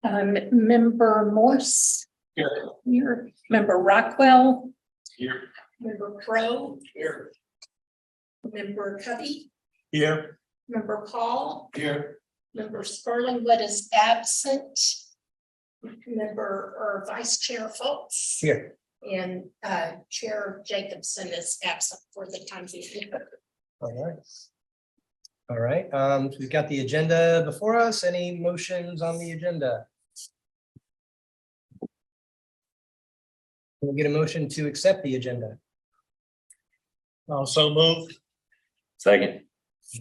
Member Morse. Here. Member Rockwell. Here. Member Crow. Here. Member Cubby. Here. Member Paul. Here. Member Sperlingwood is absent. Member or Vice Chair Foltz. Here. And Chair Jacobson is absent for the time being. All right. All right, so we've got the agenda before us. Any motions on the agenda? Can we get a motion to accept the agenda? Also moved. Second.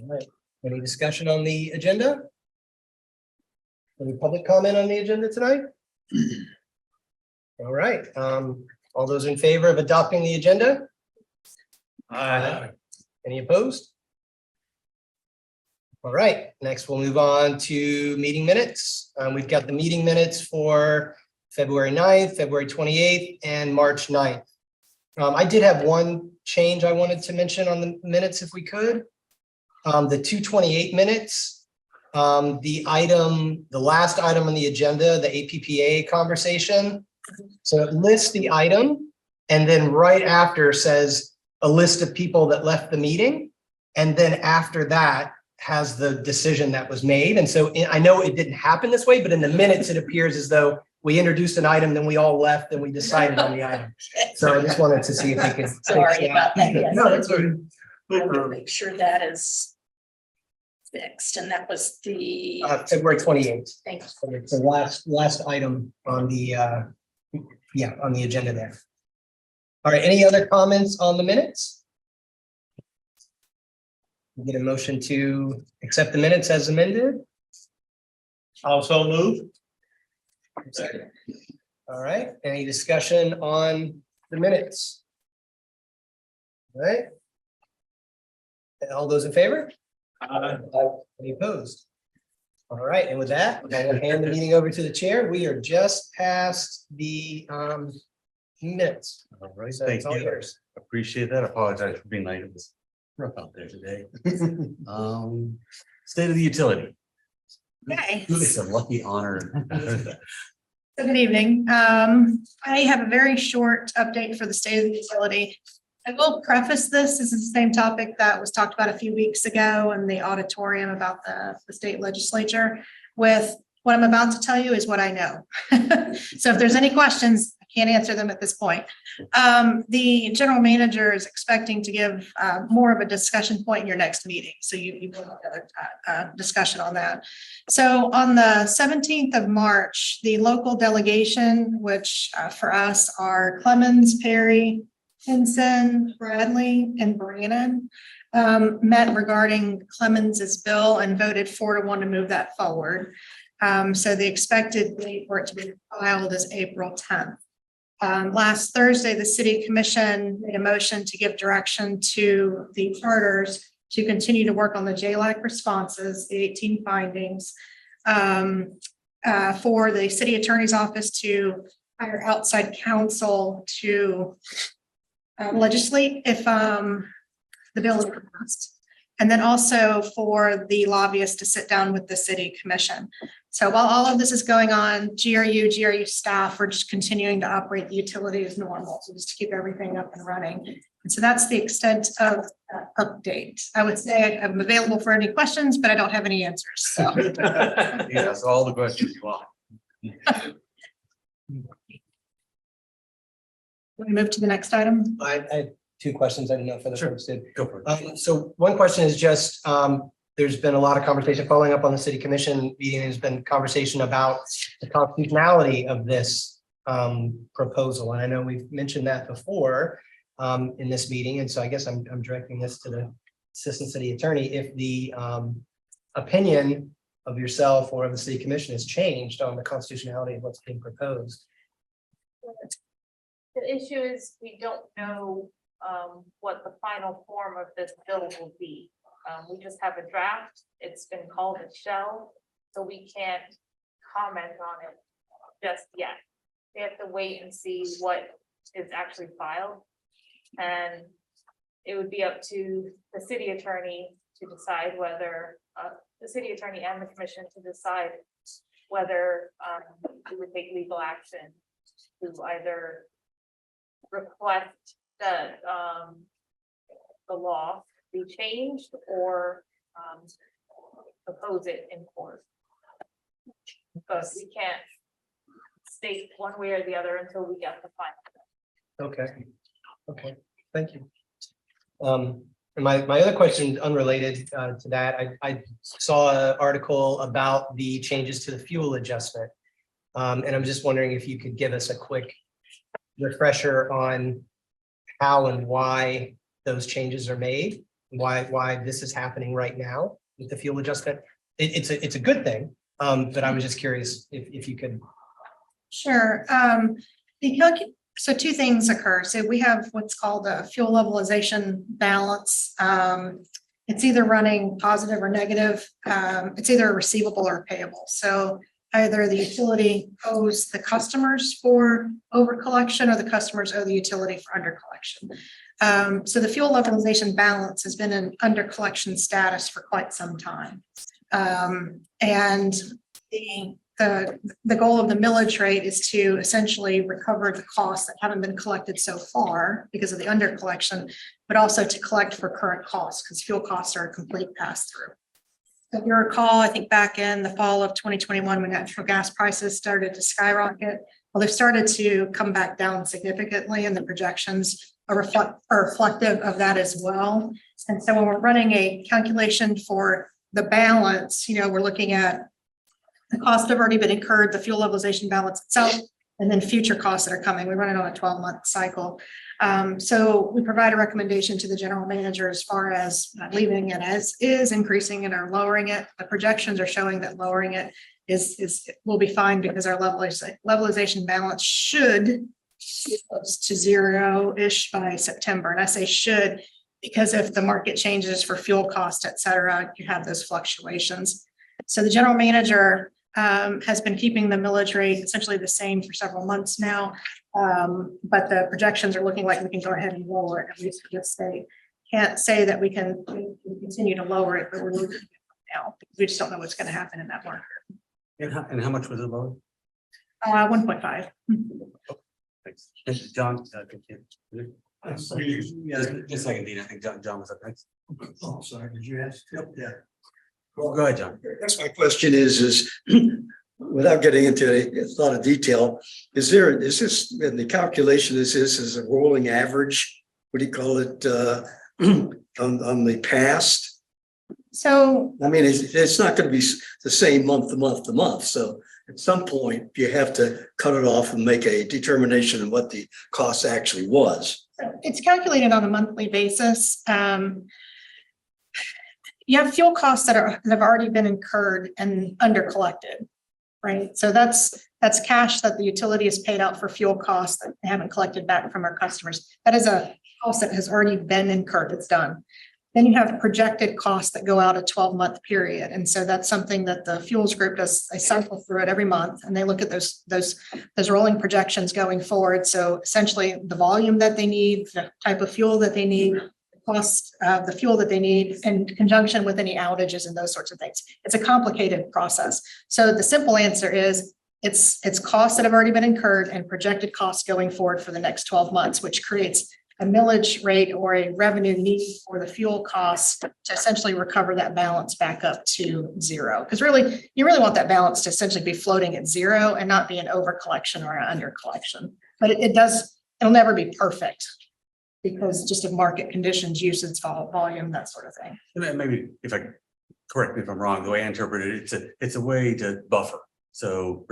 All right, any discussion on the agenda? Any public comment on the agenda tonight? All right, all those in favor of adopting the agenda? Aye. Any opposed? All right, next we'll move on to meeting minutes. We've got the meeting minutes for February 9th, February 28th, and March 9th. I did have one change I wanted to mention on the minutes if we could. The 228 minutes, the last item on the agenda, the APPA conversation. So it lists the item and then right after says a list of people that left the meeting. And then after that has the decision that was made. And so I know it didn't happen this way, but in the minutes, it appears as though we introduced an item, then we all left and we decided on the item. So I just wanted to see if we could. Sorry about that. Yes. No, that's good. I will make sure that is fixed, and that was the. February 28th. Thanks. It's the last item on the, on the agenda there. All right, any other comments on the minutes? We get a motion to accept the minutes as amended. Also moved. Second. All right, any discussion on the minutes? All right. All those in favor? Any opposed? All right, and with that, I will hand the meeting over to the chair. We are just past the minutes. All right, So thank it's all you. yours. Appreciate that. Apologize for being late. It was rough out there today. State of the utility. Okay. It's a lucky honor. Good evening. I have a very short update for the state of the utility. I will preface this is the same topic that was talked about a few weeks ago in the auditorium about the state legislature with what I'm about to tell you is what I know. So if there's any questions, I can't answer them at this point. The general manager is expecting to give more of a discussion point in your next meeting. So you will have another discussion on that. So on the 17th of March, the local delegation, which for us are Clemens, Perry, Hinson, Bradley, and Brannon, met regarding Clemens's bill and voted 4-1 to move that forward. So the expected date for it to be filed is April 10th. Last Thursday, the city commission made a motion to give direction to the charters to continue to work on the JLAC responses, the 18 findings, for the city attorney's office to hire outside counsel to legislate if the bill is passed. And then also for the lobbyists to sit down with the city commission. So while all of this is going on, GRU staff are just continuing to operate the utility as normal, so just to keep everything up and running. And so that's the extent of that update. I would say I'm available for any questions, but I don't have any answers. So Yes, all the questions you want. we move to the next item. I had two questions. I didn't know if other Sure. folks did. Go for it. So one question is just, there's been a lot of conversation following up on the city commission meeting. There's been conversation about the constitutionality of this proposal. And I know we've mentioned that before in this meeting. And so I guess I'm directing this to the assistant city attorney. If the opinion of yourself or of the city commission has changed on the constitutionality of what's being proposed. The issue is we don't know what the final form of this bill will be. We just have a draft. It's been called a shell, so we can't comment on it just yet. We have to wait and see what is actually filed. And it would be up to the city attorney to decide whether the city attorney and the commission to decide whether we would take legal action to either request that the law be changed or oppose it in court. Because we can't state one way or the other until we get the final. Okay, thank you. And my other question, unrelated to that, I saw an article about the changes to the fuel adjustment. And I'm just wondering if you could give us a quick refresher on how and why those changes are made, why this is happening right now with the fuel adjustment. It's a good thing, but I was just curious if you could. Sure. So two things occur. So we have what's called a fuel levelization balance. It's either running positive or negative. It's either a receivable or a payable. So either the utility owes the customers for over collection or the customers owe the utility for under collection. So the fuel levelization balance has been in under collection status for quite some time. And the goal of the millage rate is to essentially recover the costs that haven't been collected so far because of the under collection, but also to collect for current costs because fuel costs are a complete pass through. If you recall, I think back in the fall of 2021, when natural gas prices started to skyrocket, well, they've started to come back down significantly, and the projections are reflective of that as well. And so when we're running a calculation for the balance, we're looking at the costs have already been incurred, the fuel levelization balance itself, and then future costs that are coming. We run it on a 12-month cycle. So we provide a recommendation to the general manager as far as leaving it as is, increasing it or lowering it. The projections are showing that lowering it will be fine because our levelization balance should be close to zero-ish by September. And I say should because if the market changes for fuel cost, et cetera, you have those fluctuations. So the general manager has been keeping the millage rate essentially the same for several months now. But the projections are looking like we can go ahead and lower it, at least for this state. Can't say that we can continue to lower it, but we're looking at it now. We just don't know what's going to happen in that market. And how much was it low? 1.5. Thanks. John, thank you. Just a second, Dean. I think John was up next. Oh, sorry, did you ask? Yeah. Go ahead, John. That's my question is without getting into a lot of detail, is this, in the calculation, is this as a rolling average? What do you call it, on the past? So I mean, it's not going to be the same month to month to month. So at some point you have to cut it off and make a determination of what the cost actually was. it's calculated on a monthly basis. You have fuel costs that have already been incurred and under collected, right? So that's cash that the utility has paid out for fuel costs that they haven't collected back from our customers. That is a cost that has already been incurred. It's done. Then you have projected costs that go out a 12-month period. And so that's something that the fuels group does. They cycle through it every month and they look at those rolling projections going forward. So essentially the volume that they need, the type of fuel that they need, cost of the fuel that they need in conjunction with any outages and those sorts of things. It's a complicated process. So the simple answer is it's costs that have already been incurred and projected costs going forward for the next 12 months, which creates a millage rate or a revenue need for the fuel costs to essentially recover that balance back up to zero. Because really, you really want that balance to essentially be floating at zero and not be an over collection or an under collection. But it'll never be perfect, because just of market conditions, usage, volume, that sort of thing. And maybe correct me if I'm wrong, the way I interpret it, it's a way to buffer. So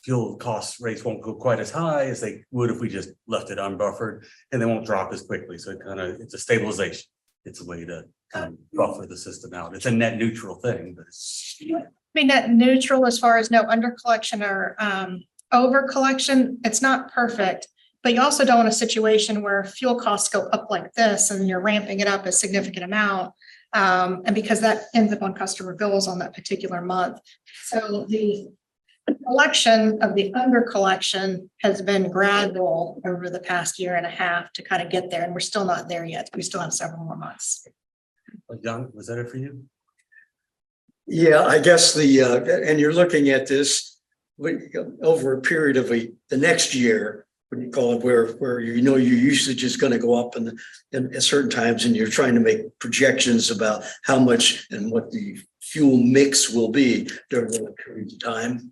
fuel cost rates won't go quite as high as they would if we just left it unbuffered, and they won't drop as quickly. So it's a stabilization. It's a way to kind of buffer the system out. It's a net neutral thing, but it's Net neutral as far as no under collection or over collection. It's not perfect. But you also don't want a situation where fuel costs go up like this and you're ramping it up a significant amount. And because that ends up on customer bills on that particular month. So the collection of the under collection has been gradual over the past year and a half to kind of get there. And we're still not there yet. We still have several more months. John, was that it for you? Yeah, I guess and you're looking at this over a period of the next year, what do you call it, where you know your usage is going to go up in at certain times, and you're trying to make projections about how much and what the fuel mix will be during that period of time.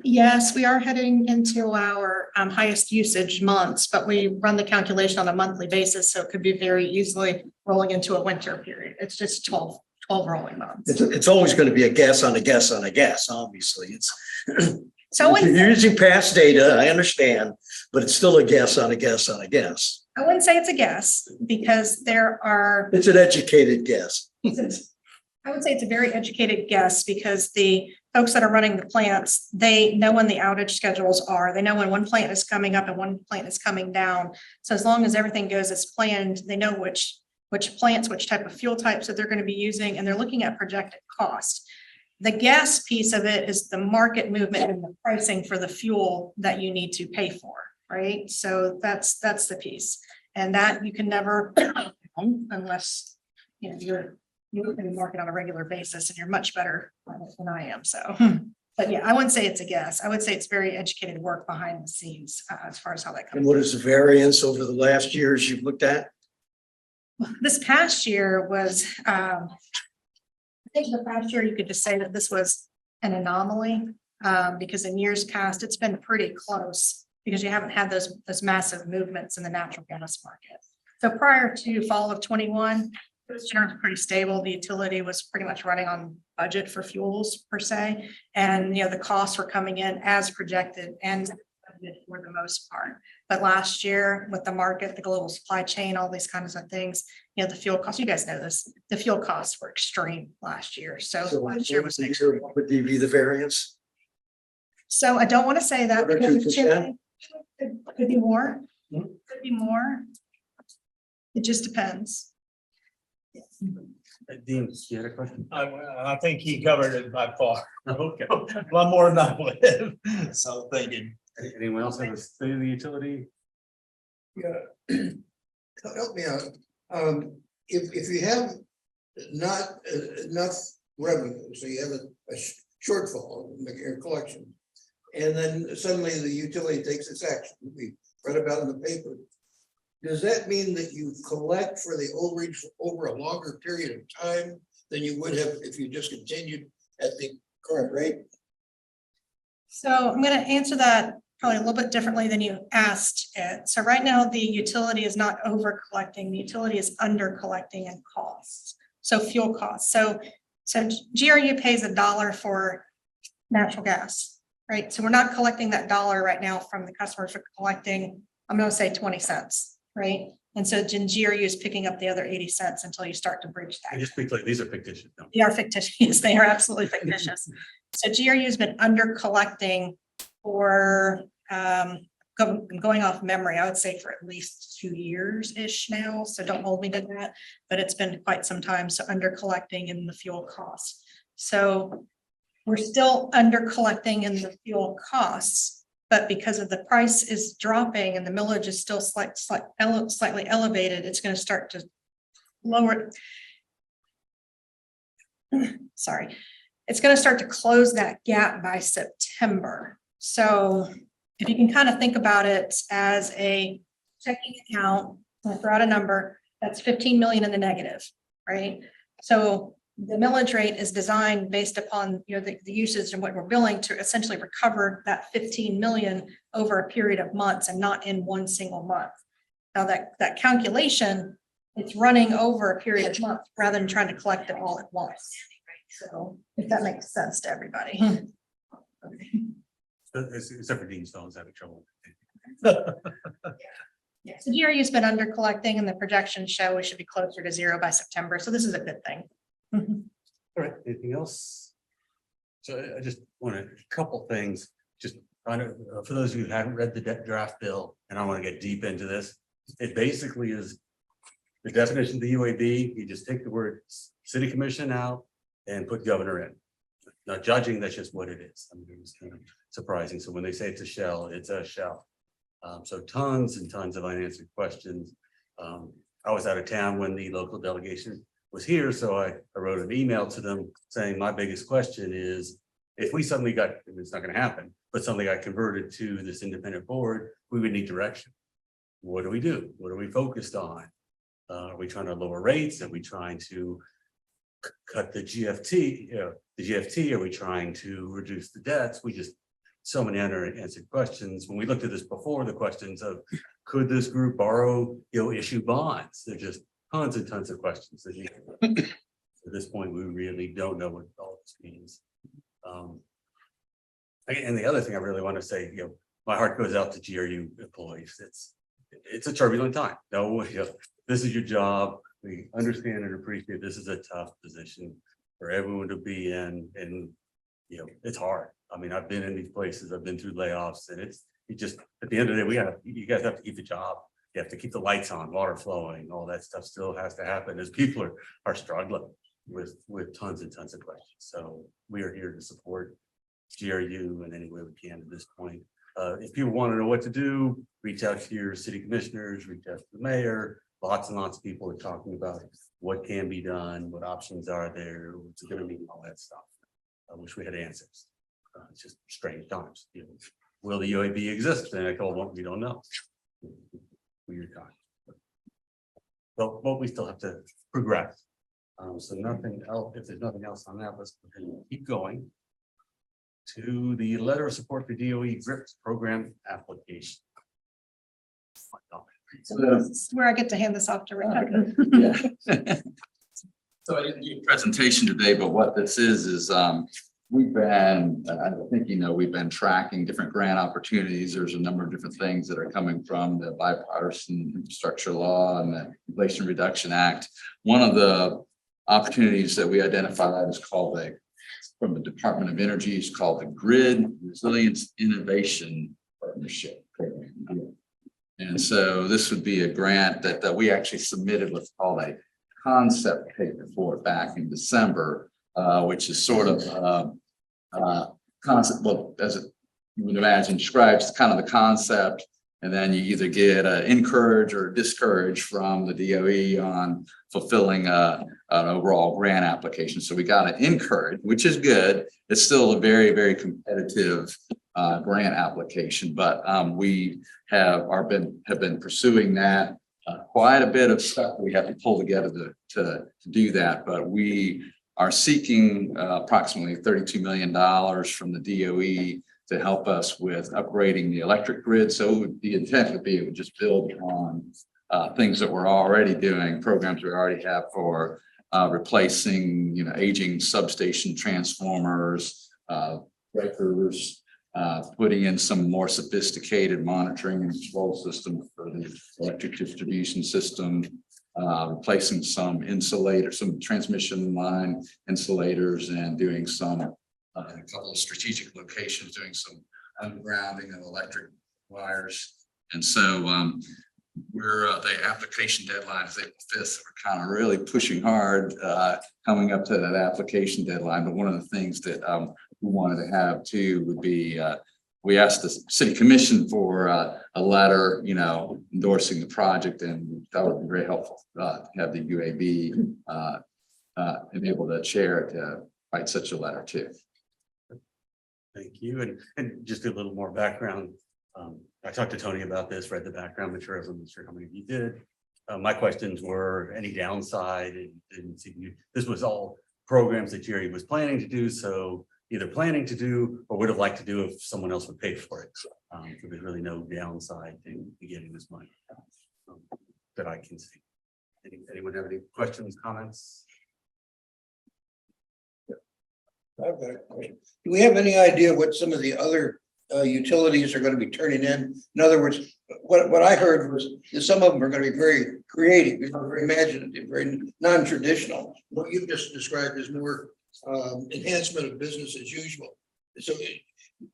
Yes, we are heading into our highest usage months, but we run the calculation on a monthly basis, so it could be very easily rolling into a winter period. It's just 12 rolling months. It's always going to be a guess on a guess on a guess, obviously. It's So if you're using past data, I understand, but it's still a guess on a guess on a guess. I wouldn't say it's a guess because there are, It's an educated guess. I would say it's a very educated guess because the folks that are running the plants, they know when the outage schedules are. They know when one plant is coming up and one plant is coming down. So as long as everything goes as planned, they know which plants, which type of fuel types that they're going to be using, and they're looking at projected cost. The gas piece of it is the market movement and the pricing for the fuel that you need to pay for, right? So that's the piece. And that you can never unless you're looking at the market on a regular basis, and you're much better than I am. So, but yeah, I wouldn't say it's a guess. I would say it's very educated work behind the scenes as far as how that And comes. what is the variance over the last years you've looked at? This past year was, I think the past year you could just say that this was an anomaly, because in years past, it's been pretty close because you haven't had those massive movements in the natural gas market. So prior to fall of 21, it was generally pretty stable. The utility was pretty much running on budget for fuels per se. And, the costs were coming in as projected and for the most part. But last year with the market, the global supply chain, all these kinds of things, the fuel costs, you guys know this, the fuel costs were extreme last year. So last year was extreme. What would be the variance? So I don't want to say that because it's 2%? could be more, Hmm? could be more. It just depends. Dean, you had a question? I think he covered it by far. Okay. A lot more than I would have. So thinking. Anyone else have a state of the utility? Yeah. Help me out. If you have not enough revenue, so you have a shortfall in your collection, and then suddenly the utility takes its action, we read about in the paper. Does that mean that you collect for the overage over a longer period of time than you would have if you just continued at the current rate? So I'm going to answer that probably a little bit differently than you asked it. So right now, the utility is not over collecting. The utility is under collecting in costs. So fuel costs. So GRU pays $1 for natural gas, right? So we're not collecting that dollar right now from the customers. We're collecting, I'm going to say 20 cents, right? And so GRU is picking up the other 80 cents until you start to breach that. And just be clear, these are fictitious. No. They are fictitious. They are absolutely fictitious. So GRU has been under collecting for going off memory, I would say for at least 2 years-ish now. So don't hold me to that, but it's been quite some time. So under collecting in the fuel costs. So we're still under collecting in the fuel costs, but because of the price is dropping and the millage is still slightly elevated, it's going to start to lower. Sorry. It's going to start to close that gap by September. So if you can kind of think about it as a checking account, I'll throw out a number, that's 15 million in the negative, right? So the millage rate is designed based upon the usage and what we're billing to essentially recover that 15 million over a period of months and not in one single month. Now that calculation, it's running over a period of months rather than trying to collect it all at once. So if that makes sense to everybody. Except for Dean Stone's having trouble. Yeah, so GRU's been under collecting and the projections show we should be closer to 0 by September. So this is a good thing. All right, anything else? So I just want a couple things, just for those of you who haven't read the draft bill, and I want to get deep into this. It basically is the definition of the UAB. You just take the word city commission out and put governor in. Not judging, that's just what it is. I mean, it was kind of surprising. So when they say it's a shell, it's a shell. So tons and tons of unanswered questions. I was out of town when the local delegation was here, so I wrote an email to them saying, my biggest question is, if we suddenly got, it's not gonna happen, but suddenly got converted to this independent board, we would need direction. What do we do? What are we focused on? Are we trying to lower rates? Are we trying to cut the GFT, are we trying to reduce the debts? We just, so many unanswered questions. When we looked at this before, the questions of, could this group borrow, issue bonds? There's just tons and tons of questions. At this point, we really don't know what all this means. And the other thing I really want to say, my heart goes out to GRU employees. It's a turbulent time. No, this is your job. We understand and appreciate this is a tough position for everyone to be in, and it's hard. I mean, I've been in these places, I've been through layoffs, and it just, at the end of the day, you guys have to keep the job. You have to keep the lights on, water flowing, all that stuff still has to happen as people are struggling with tons and tons of questions. So we are here to support GRU in any way we can at this point. If people want to know what to do, reach out to your city commissioners, reach out to the mayor. Lots and lots of people are talking about what can be done, what options are there, what's it going to mean, all that stuff. I wish we had answers. It's just strange times. Will the UAB exist? And I told them we don't know. Weird time. But we still have to progress. So nothing else. If there's nothing else on that, let's keep going to the letter of support for DOE GRIPS program application. So this is where I get to hand this off to Rick. So I didn't do a presentation today, but what this is we've been, I think, we've been tracking different grant opportunities. There's a number of different things that are coming from the bipartisan infrastructure law and the Inflation Reduction Act. One of the opportunities that we identified is called from the Department of Energy, is called the Grid Resilience Innovation Partnership Program. And so this would be a grant that we actually submitted what's called a concept paper for it back in December, which is sort of concept, well, as you would imagine, describes kind of the concept, and then you either get encourage or discourage from the DOE on fulfilling an overall grant application. So we got an encourage, which is good. It's still a very, very competitive grant application, but we have been pursuing that. Quite a bit of stuff we have to pull together to do that, but we are seeking approximately $32 million from the DOE to help us with upgrading the electric grid. So the intent would be it would just build on things that we're already doing, programs we already have for replacing, aging substation transformers, breakers, putting in some more sophisticated monitoring and control system for the electric distribution system, replacing some insulators, some transmission line insulators, and doing some in a couple of strategic locations, doing some ungrounding of electric wires. And so the application deadline is April 5th. So we're kind of really pushing hard coming up to that application deadline. But one of the things that we wanted to have too would be we asked the city commission for a letter, endorsing the project, and that would be very helpful to have the UAB and able to chair to write such a letter too. Thank you. And just a little more background. I talked to Tony about this, read the background materials. I'm not sure how many of you did. My questions were any downside, and didn't see this was all programs that Jerry was planning to do. So either planning to do or would have liked to do if someone else would pay for it. So there's really no downside to getting this money that I can see. Anyone have any questions, comments? I've got a question. Do we have any idea what some of the other utilities are going to be turning in? In other words, what I heard was that some of them are going to be very creative, very imaginative, very non-traditional. What you've just described is more enhancement of business as usual. So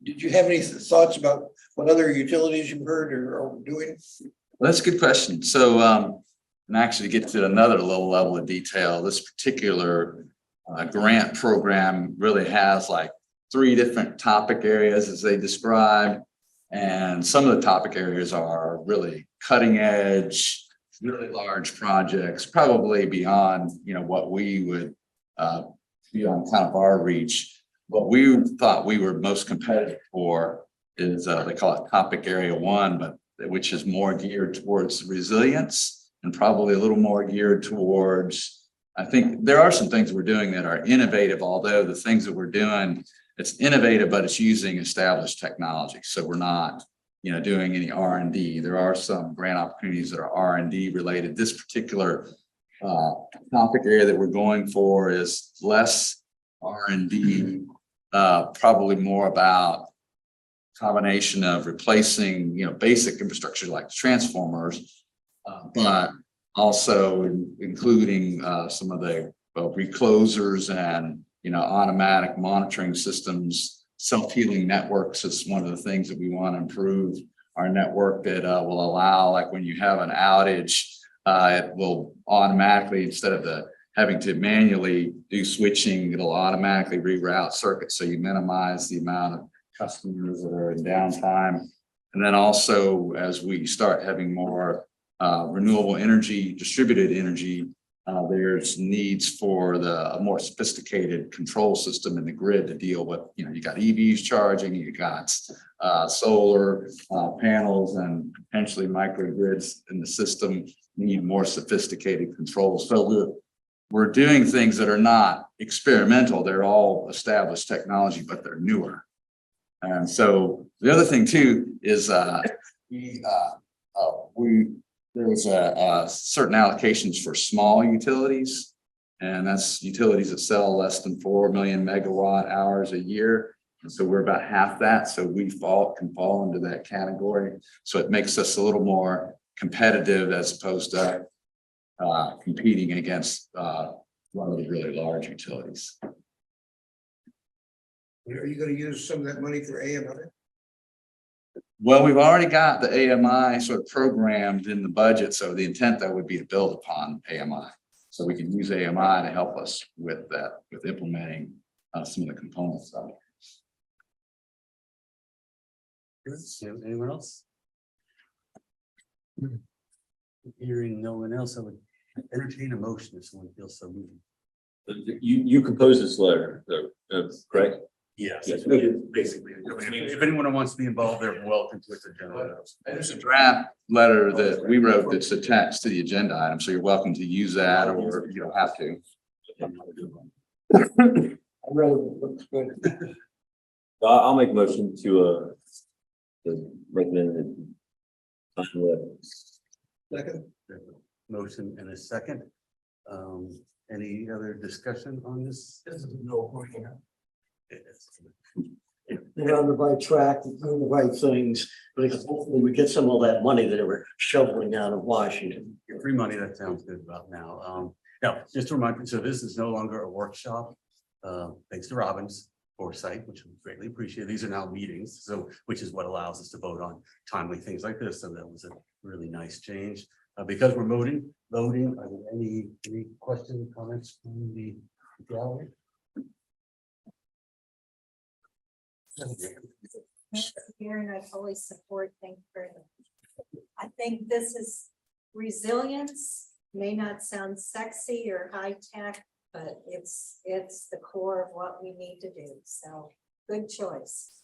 did you have any thoughts about what other utilities you've heard or are doing? Well, that's a good question. So and actually get to another low level of detail, this particular grant program really has like 3 different topic areas as they describe. And some of the topic areas are really cutting edge, really large projects, probably beyond, what we would be on kind of our reach. What we thought we were most competitive for is they call it topic area 1, but which is more geared towards resilience and probably a little more geared towards, I think there are some things we're doing that are innovative, although the things that we're doing, it's innovative, but it's using established technology. So we're not, doing any R&D. There are some grant opportunities that are R&D related. This particular topic area that we're going for is less R&D, probably more about combination of replacing, basic infrastructure like transformers, but also including some of the reclosers and, automatic monitoring systems. Self-healing networks is one of the things that we want to improve our network that will allow, like when you have an outage, it will automatically, instead of having to manually do switching, it'll automatically reroute circuits. So you minimize the amount of customers that are in downtime. And then also, as we start having more renewable energy, distributed energy, there's needs for a more sophisticated control system in the grid to deal with, you got EVs charging, you got solar panels, and potentially microgrids in the system need more sophisticated controls. So we're doing things that are not experimental. They're all established technology, but they're newer. And so the other thing too is there was certain allocations for small utilities, and that's utilities that sell less than 4 million megawatt hours a year. And so we're about half that. So we can fall into that category. So it makes us a little more competitive as opposed to competing against one of the really large utilities. Are you gonna use some of that money for AMI? Well, we've already got the AMI sort of programmed in the budget. So the intent that would be to build upon AMI. So we can use AMI to help us with that, with implementing some of the components of it. Anyone else? Hearing no one else, I would entertain a motion if someone feels so moved. You composed this letter, correct? Yes, Yes. basically. If anyone wants to be involved, they're welcome to it. There's a draft letter that we wrote that's attached to the agenda item, so you're welcome to use that, or you don't have to. I'll make a motion to recommend the Second, Motion and a second. Any other discussion on this? They're on the right track, they're doing the right things, because hopefully we get some of that money that we're shoveling out of Washington. Free money, that sounds good about now. Now, just to remind you, so this is no longer a workshop. Thanks to Robin's foresight, which we greatly appreciate. These are now meetings, so which is what allows us to vote on timely things like this. So that was a really nice change. Because we're voting, are there any questions, comments from the gallery? Karen, I fully support. Thank you very much. I think this is resilience, may not sound sexy or high tech, but it's the core of what we need to do. So good choice.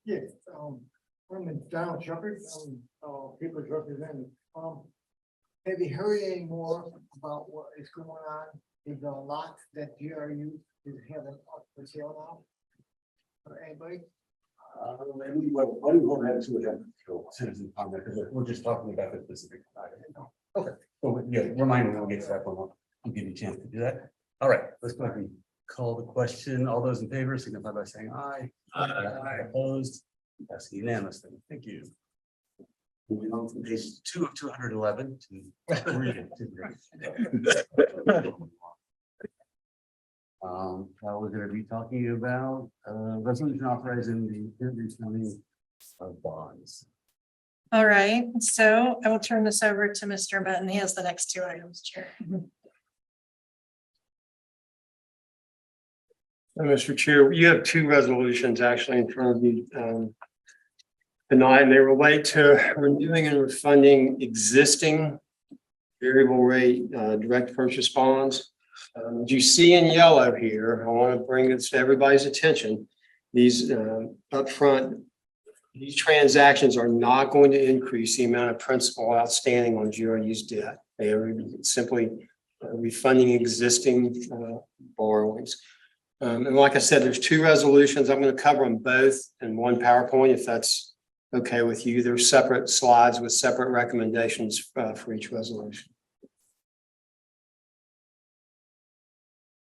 yeah, I'm Donald Shepard, people's representative. Have you heard any more about what is going on with the lot that GRU is having up for sale now? For anybody? Citizen comment, because we're just talking about the specific item. Okay, well, yeah, remind me when we get to that one. I'll give you a chance to do that. All right, let's go ahead and call the question. All those in favor signify by saying aye. Aye. Opposed? That's unanimous. Thank you. Moving on from page 2 of 211 to 3 of 211. Now we're going to be talking about resolution authorizing the refunding of bonds. All right, so I will turn this over to Mr. Benton. He has the next two items, Chair. Mr. Chair, you have two resolutions actually in front of you. tonight, and they relate to renewing and refunding existing variable rate direct purchase bonds. As you see in yellow here, I want to bring this to everybody's attention. These upfront, these transactions are not going to increase the amount of principal outstanding on GRU's debt. They are simply refunding existing borrowings. And like I said, there's two resolutions. I'm going to cover them both in one PowerPoint if that's okay with you. There's separate slides with separate recommendations for each resolution.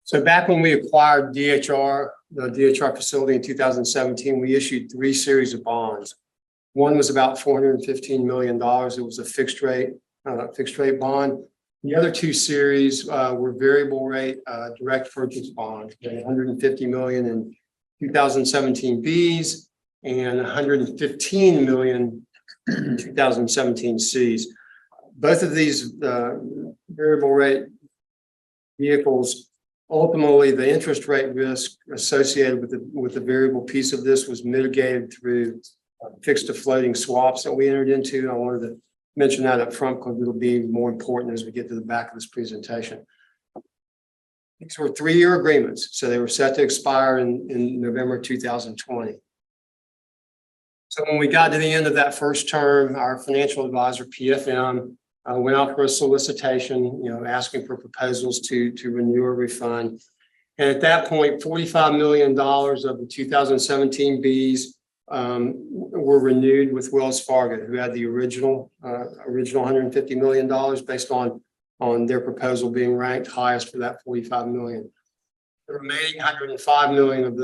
So back when we acquired DHR, the DHR facility in 2017, we issued 3 series of bonds. One was about $415 million. It was a fixed rate bond. The other 2 series were variable rate direct purchase bonds, $150 million in 2017 Bs and $115 million in 2017 Cs. Both of these variable rate vehicles, ultimately, the interest rate risk associated with the variable piece of this was mitigated through fixed to floating swaps that we entered into. I wanted to mention that up front because it'll be more important as we get to the back of this presentation. These were 3-year agreements, so they were set to expire in November 2020. So when we got to the end of that first term, our financial advisor, PFM, went out for a solicitation, asking for proposals to renew or refund. And at that point, $45 million of the 2017 Bs were renewed with Wells Fargo, who had the original $150 million based on their proposal being ranked highest for that $45 million. The remaining $105 million of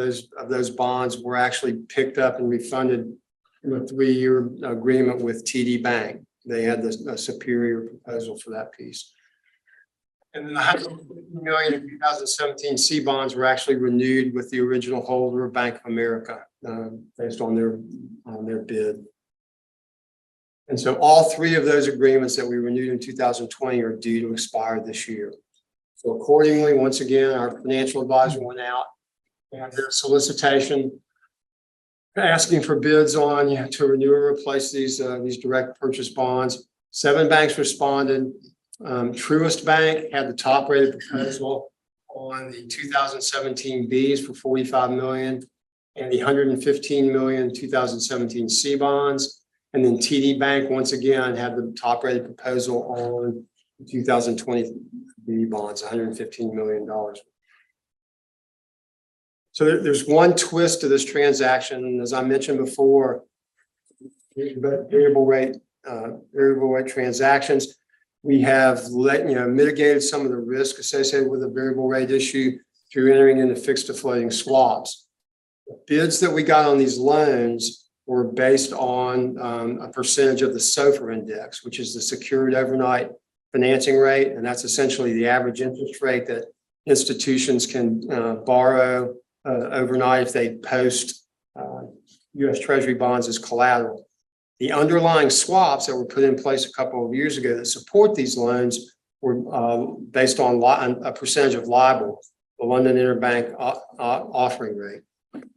those bonds were actually picked up and refunded in a 3-year agreement with TD Bank. They had a superior proposal for that piece. And then the $150 million in 2017 C bonds were actually renewed with the original holder of Bank of America based on their bid. And so all 3 of those agreements that we renewed in 2020 are due to expire this year. So accordingly, once again, our financial advisor went out and did a solicitation asking for bids on to renew or replace these direct purchase bonds. 7 banks responded. Truist Bank had the top rated proposal on the 2017 Bs for $45 million and the $115 million 2017 C bonds. And then TD Bank once again had the top rated proposal on the 2020 B bonds, $115 million. So there's one twist to this transaction. As I mentioned before, variable rate transactions. We have mitigated some of the risk associated with a variable rate issue through entering into fixed to floating swaps. The bids that we got on these loans were based on a percentage of the SOFR index, which is the secured overnight financing rate. And that's essentially the average interest rate that institutions can borrow overnight if they post U.S. Treasury bonds as collateral. The underlying swaps that were put in place a couple of years ago that support these loans were based on a percentage of LIBOR, the London Interbank offering rate.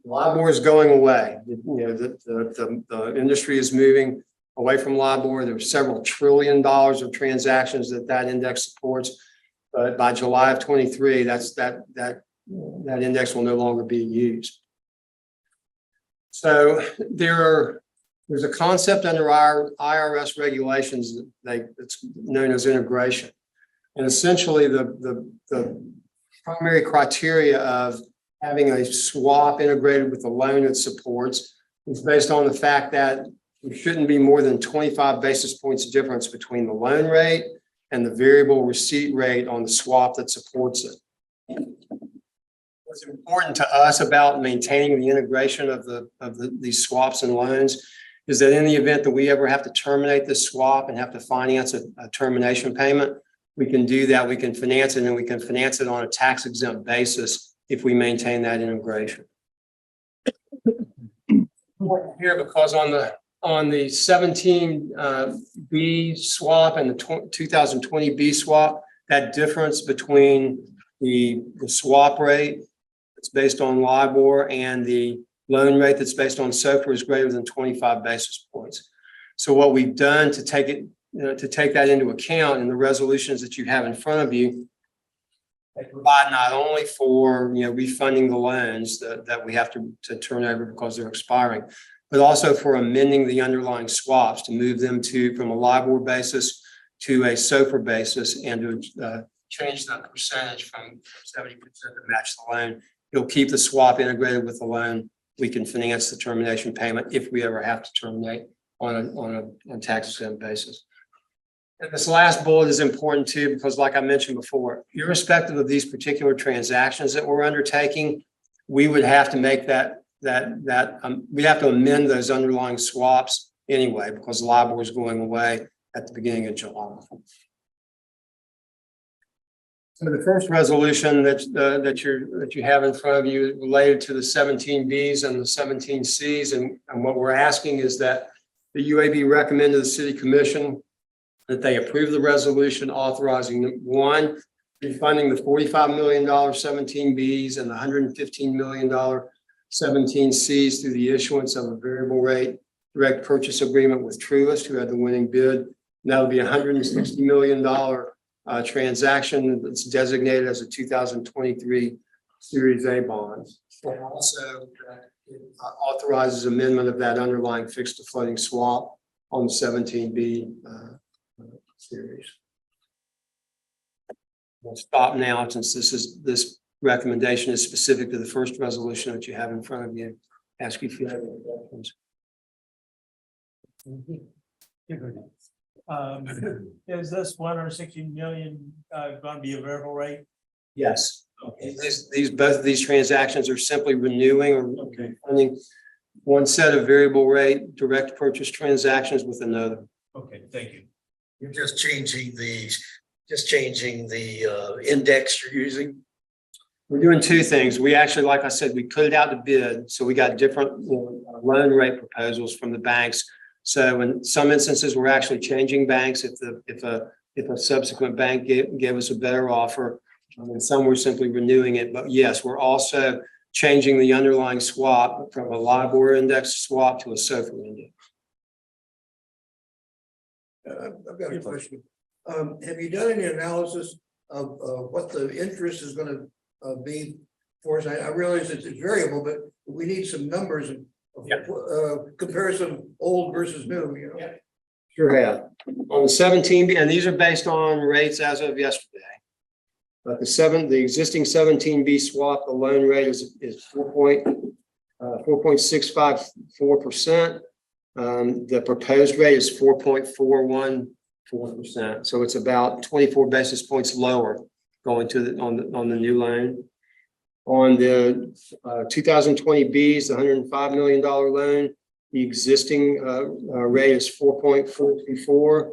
LIBOR is going away. The industry is moving away from LIBOR. There are several $1 trillion of transactions that index supports. But by July of 23, that index will no longer be used. So there's a concept under our IRS regulations that's known as integration. And essentially the primary criteria of having a swap integrated with the loan it supports is based on the fact that there shouldn't be more than 25 basis points difference between the loan rate and the variable receipt rate on the swap that supports it. What's important to us about maintaining the integration of these swaps and loans is that in the event that we ever have to terminate this swap and have to finance a termination payment, we can do that. We can finance it, and we can finance it on a tax exempt basis if we maintain that integration. Here, because on the 17 B swap and the 2020 B swap, that difference between the swap rate, it's based on LIBOR, and the loan rate that's based on SOFR is greater than 25 basis points. So what we've done to take it, to take that into account in the resolutions that you have in front of you, they provide not only for, refunding the loans that we have to turn over because they're expiring, but also for amending the underlying swaps to move them from a LIBOR basis to a SOFR basis and to change that percentage from 70% to match the loan. It'll keep the swap integrated with the loan. We can finance the termination payment if we ever have to terminate on a tax exempt basis. And this last bullet is important too, because like I mentioned before, irrespective of these particular transactions that we're undertaking, we would have to make we have to amend those underlying swaps anyway, because LIBOR is going away at the beginning of July. So the first resolution that you have in front of you is related to the 17Bs and the 17Cs, and what we're asking is that the UAB recommend to the City Commission that they approve the resolution authorizing one, refunding the $45 million 17Bs and the $115 million 17Cs through the issuance of a variable rate direct purchase agreement with Truist, who had the winning bid. And that'll be $160 million transaction that's designated as a 2023 Series A bond. And also authorizes amendment of that underlying fixed to floating swap on the 17B series. We'll stop now since this recommendation is specific to the first resolution that you have in front of you. Ask you if you have any questions. Is this 160 million going to be a variable rate? Yes. Okay. Both of these transactions are simply renewing or funding one set of variable rate direct purchase transactions with another. Okay, thank you. You're just changing the index you're using. We're doing two things. We actually, like I said, we put it out to bid. So we got different loan rate proposals from the banks. So in some instances, we're actually changing banks if a subsequent bank gave us a better offer. And some we're simply renewing it. But yes, we're also changing the underlying swap from a LIBOR index swap to a SOFR index. I've got a question. Have you done any analysis of what the interest is going to be for us? I realize it's variable, but we need some numbers of comparison old versus new, Sure have. On the 17B, and these are based on rates as of yesterday. But the existing 17B swap, the loan rate is 4.654%. The proposed rate is 4.414%. So it's about 24 basis points lower going to on the new loan. On the 2020Bs, the $105 million loan, the existing rate is 4.424.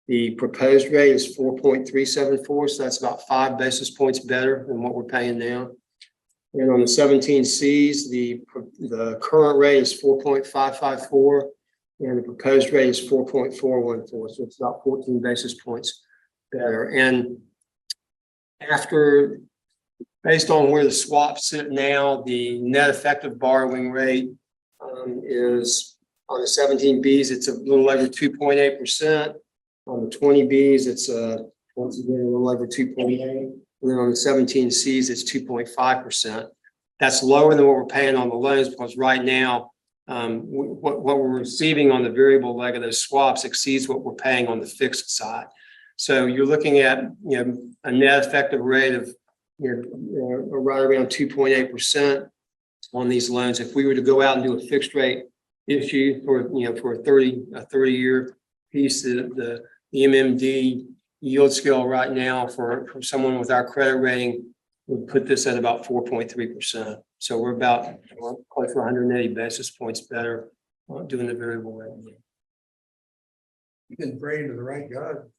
The proposed rate is 4.374. So that's about 5 basis points better than what we're paying now. And on the 17Cs, the current rate is 4.554. And the proposed rate is 4.414. So it's about 14 basis points better. And based on where the swaps sit now, the net effective borrowing rate is on the 17Bs, it's a little over 2.8%. On the 20Bs, it's once again a little over 2.8. And then on the 17Cs, it's 2.5%. That's lower than what we're paying on the loans because right now, what we're receiving on the variable leg of those swaps exceeds what we're paying on the fixed side. So you're looking at a net effective rate of right around 2.8% on these loans. If we were to go out and do a fixed rate issue for a 30-year piece, the MMD yield scale right now for someone with our credit rating would put this at about 4.3%. So we're about close to 180 basis points better doing the variable rate. You can pray to the right God.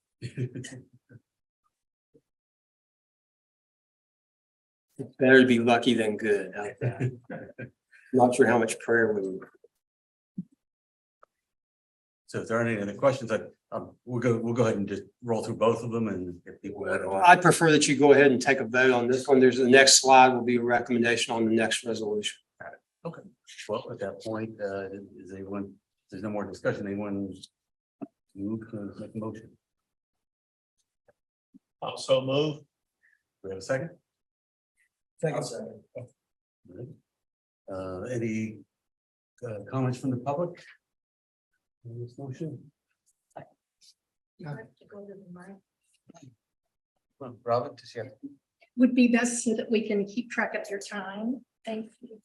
It's better to be lucky than good. Not sure how much prayer we would. So if there aren't any other questions, we'll go ahead and just roll through both of them and if people had. I'd prefer that you go ahead and take a vote on this one. The next slide will be a recommendation on the next resolution. Okay. Well, at that point, is anyone, there's no more discussion, anyone move to make a motion? Also move. Do we have a second? Second. Any comments from the public? On this motion? You have to go to the mic. Well, Robin, does she have? Would be best so that we can keep track of your time. Thank you.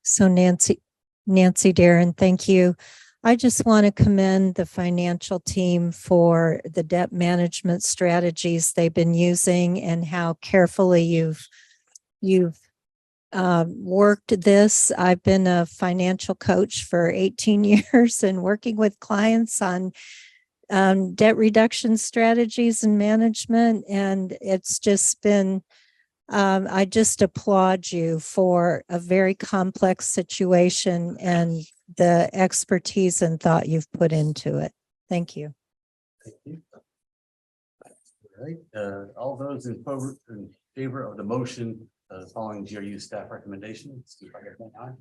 So Nancy Darren, thank you. I just want to commend the financial team for the debt management strategies they've been using and how carefully you've worked this. I've been a financial coach for 18 years and working with clients on debt reduction strategies and management. And it's just been, I just applaud you for a very complex situation and the expertise and thought you've put into it. Thank you. Thank you. All right, all those in favor of the motion following GRU staff recommendations, see if I get that aye.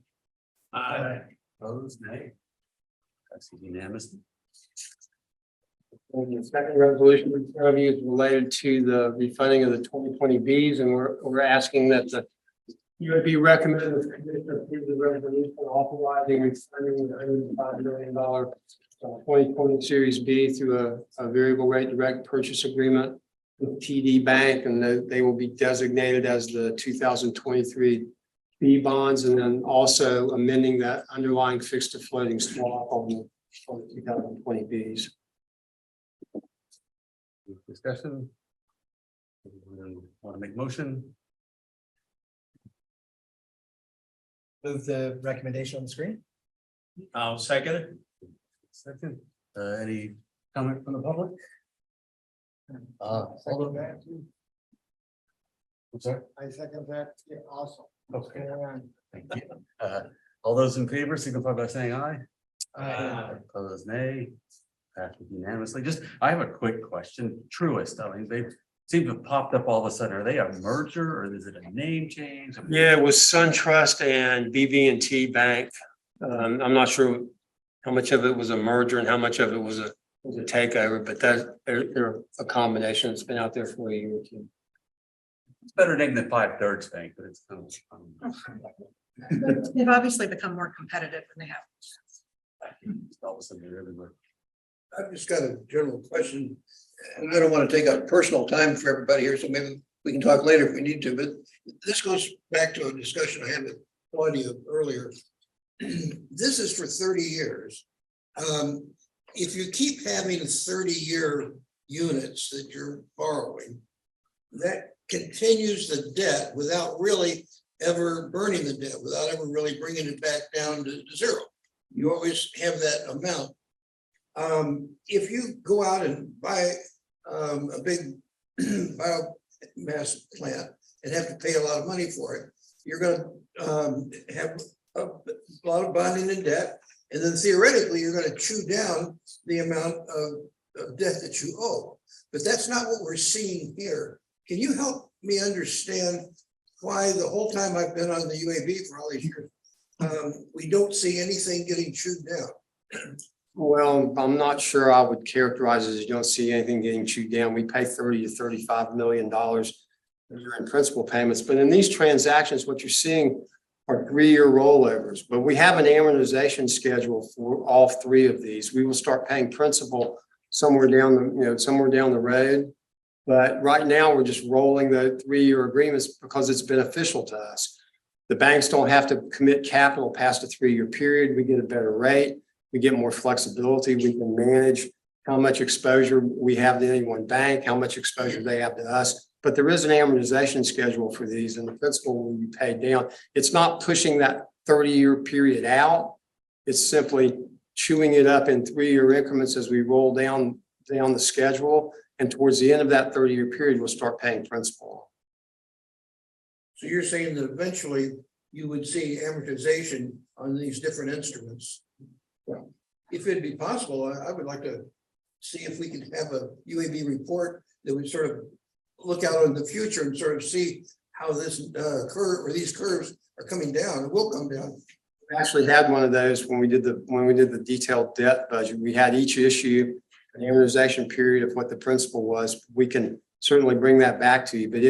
Aye. Opposed, nay. That's unanimous. And the second resolution in front of you is related to the refunding of the 2020 Bs, and we're asking that the UAB recommend the commission approve the resolution authorizing refunding the $105 million 2020 Series B through a variable rate direct purchase agreement with TD Bank, and they will be designated as the 2023 B bonds, and then also amending that underlying fixed to floating swap on the 2020 Bs. Discussion. Want to make motion? Move the recommendation on the screen. I'll second it. Second, any comment from the public? All of that. I'm sorry. I second that, awesome. Okay, thank you. All those in favor signify by saying aye. Opposed, nay. Passes unanimously. Just, I have a quick question. Truist, I mean, they seem to have popped up all of a sudden. Are they a merger or is it a name change? Yeah, it was SunTrust and BB&T Bank. I'm not sure how much of it was a merger and how much of it was a takeover, but they're a combination. It's been out there for a year or two. It's better name than 5/3 Bank, but it's kind of. They've obviously become more competitive than they have. All of a sudden they're everywhere. I've just got a general question, and I don't want to take up personal time for everybody here, so maybe we can talk later if we need to, but this goes back to a discussion I had with Claudia earlier. This is for 30 years. If you keep having 30-year units that you're borrowing, that continues the debt without really ever burning the debt, without ever really bringing it back down to zero. You always have that amount. If you go out and buy a big biomass plant and have to pay a lot of money for it, you're going to have a lot of bonding and debt, and then theoretically you're going to chew down the amount of debt that you owe. But that's not what we're seeing here. Can you help me understand why the whole time I've been on the UAB for all these years, we don't see anything getting chewed down? Well, I'm not sure I would characterize it as you don't see anything getting chewed down. We pay $30 to $35 million a year in principal payments, but in these transactions, what you're seeing are 3-year rollovers. But we have an amortization schedule for all 3 of these. We will start paying principal somewhere down the road. But right now, we're just rolling the 3-year agreements because it's beneficial to us. The banks don't have to commit capital past a 3-year period. We get a better rate. We get more flexibility. We can manage how much exposure we have to any one bank, how much exposure they have to us. But there is an amortization schedule for these, and the principal will be paid down. It's not pushing that 30-year period out. It's simply chewing it up in 3-year increments as we roll down the schedule. And towards the end of that 30-year period, we'll start paying principal. So you're saying that eventually you would see amortization on these different instruments? Well, if it'd be possible, I would like to see if we can have a UAB report that would sort of look out in the future and sort of see how this curve or these curves are coming down. It will come down. We actually had one of those when we did the detailed debt budget. We had each issue an amortization period of what the principal was. We can certainly bring that back to you, but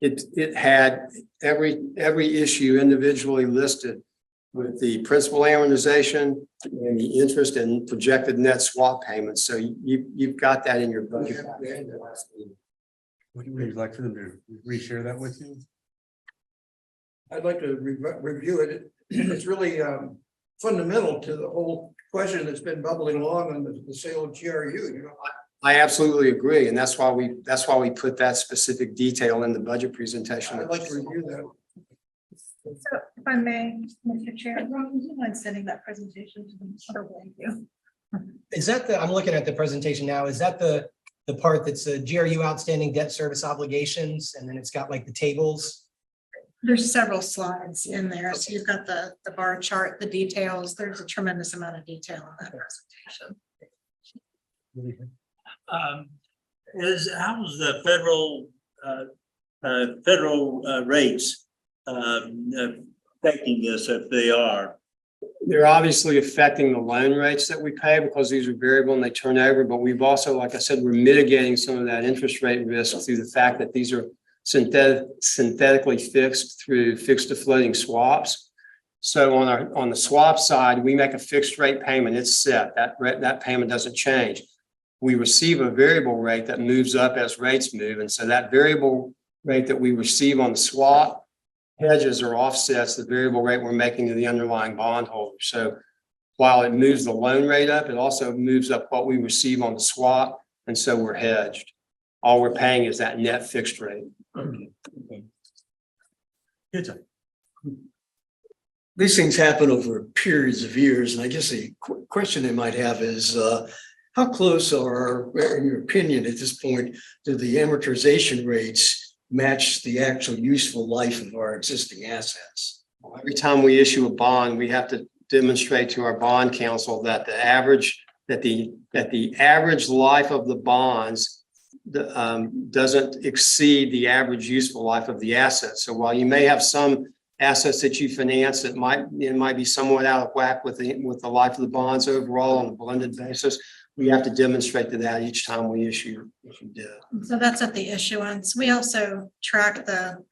it had every issue individually listed with the principal amortization and the interest and projected net swap payments. So you've got that in your budget. Would you like for them to reshare that with you? I'd like to review it. It's really fundamental to the whole question that's been bubbling along on the sale of GRU, you know. I absolutely agree. And that's why we put that specific detail in the budget presentation. I'd like to review that. So if I may, Mr. Chair, Ron, would you mind sending that presentation to them? Thank you. Is that I'm looking at the presentation now, is that the part that's a GRU outstanding debt service obligations, and then it's got like the tables? There's several slides in there. So you've got the bar chart, the details. There's a tremendous amount of detail in that presentation. How's the federal rates affecting this if they are? They're obviously affecting the loan rates that we pay because these are variable and they turn over. But we've also, like I said, we're mitigating some of that interest rate risk through the fact that these are synthetically fixed through fixed to floating swaps. So on the swap side, we make a fixed rate payment. It's set. That payment doesn't change. We receive a variable rate that moves up as rates move. And so that variable rate that we receive on the swap hedges or offsets the variable rate we're making to the underlying bondholder. So while it moves the loan rate up, it also moves up what we receive on the swap. And so we're hedged. All we're paying is that net fixed rate. Okay. Good job. These things happen over periods of years, and I guess the question they might have is, how close are, in your opinion, at this point, do the amortization rates match the actual useful life of our existing assets? Every time we issue a bond, we have to demonstrate to our bond counsel that the average life of the bonds doesn't exceed the average useful life of the assets. So while you may have some assets that you finance that might be somewhat out of whack with the life of the bonds overall on a blended basis, we have to demonstrate that each time we issue debt. So that's at the issuance. We also track the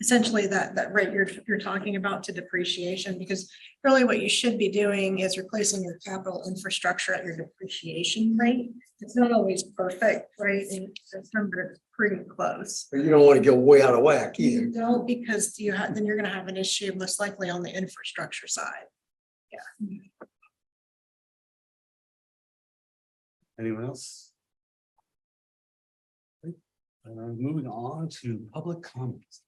essentially that rate you're talking about to depreciation, because really what you should be doing is replacing your capital infrastructure at your depreciation rate. It's not always perfect, right? And it's pretty close. But you don't want to go way out of whack either. You don't, because then you're going to have an issue most likely on the infrastructure side. Yeah. Anyone else? Moving on to public comments.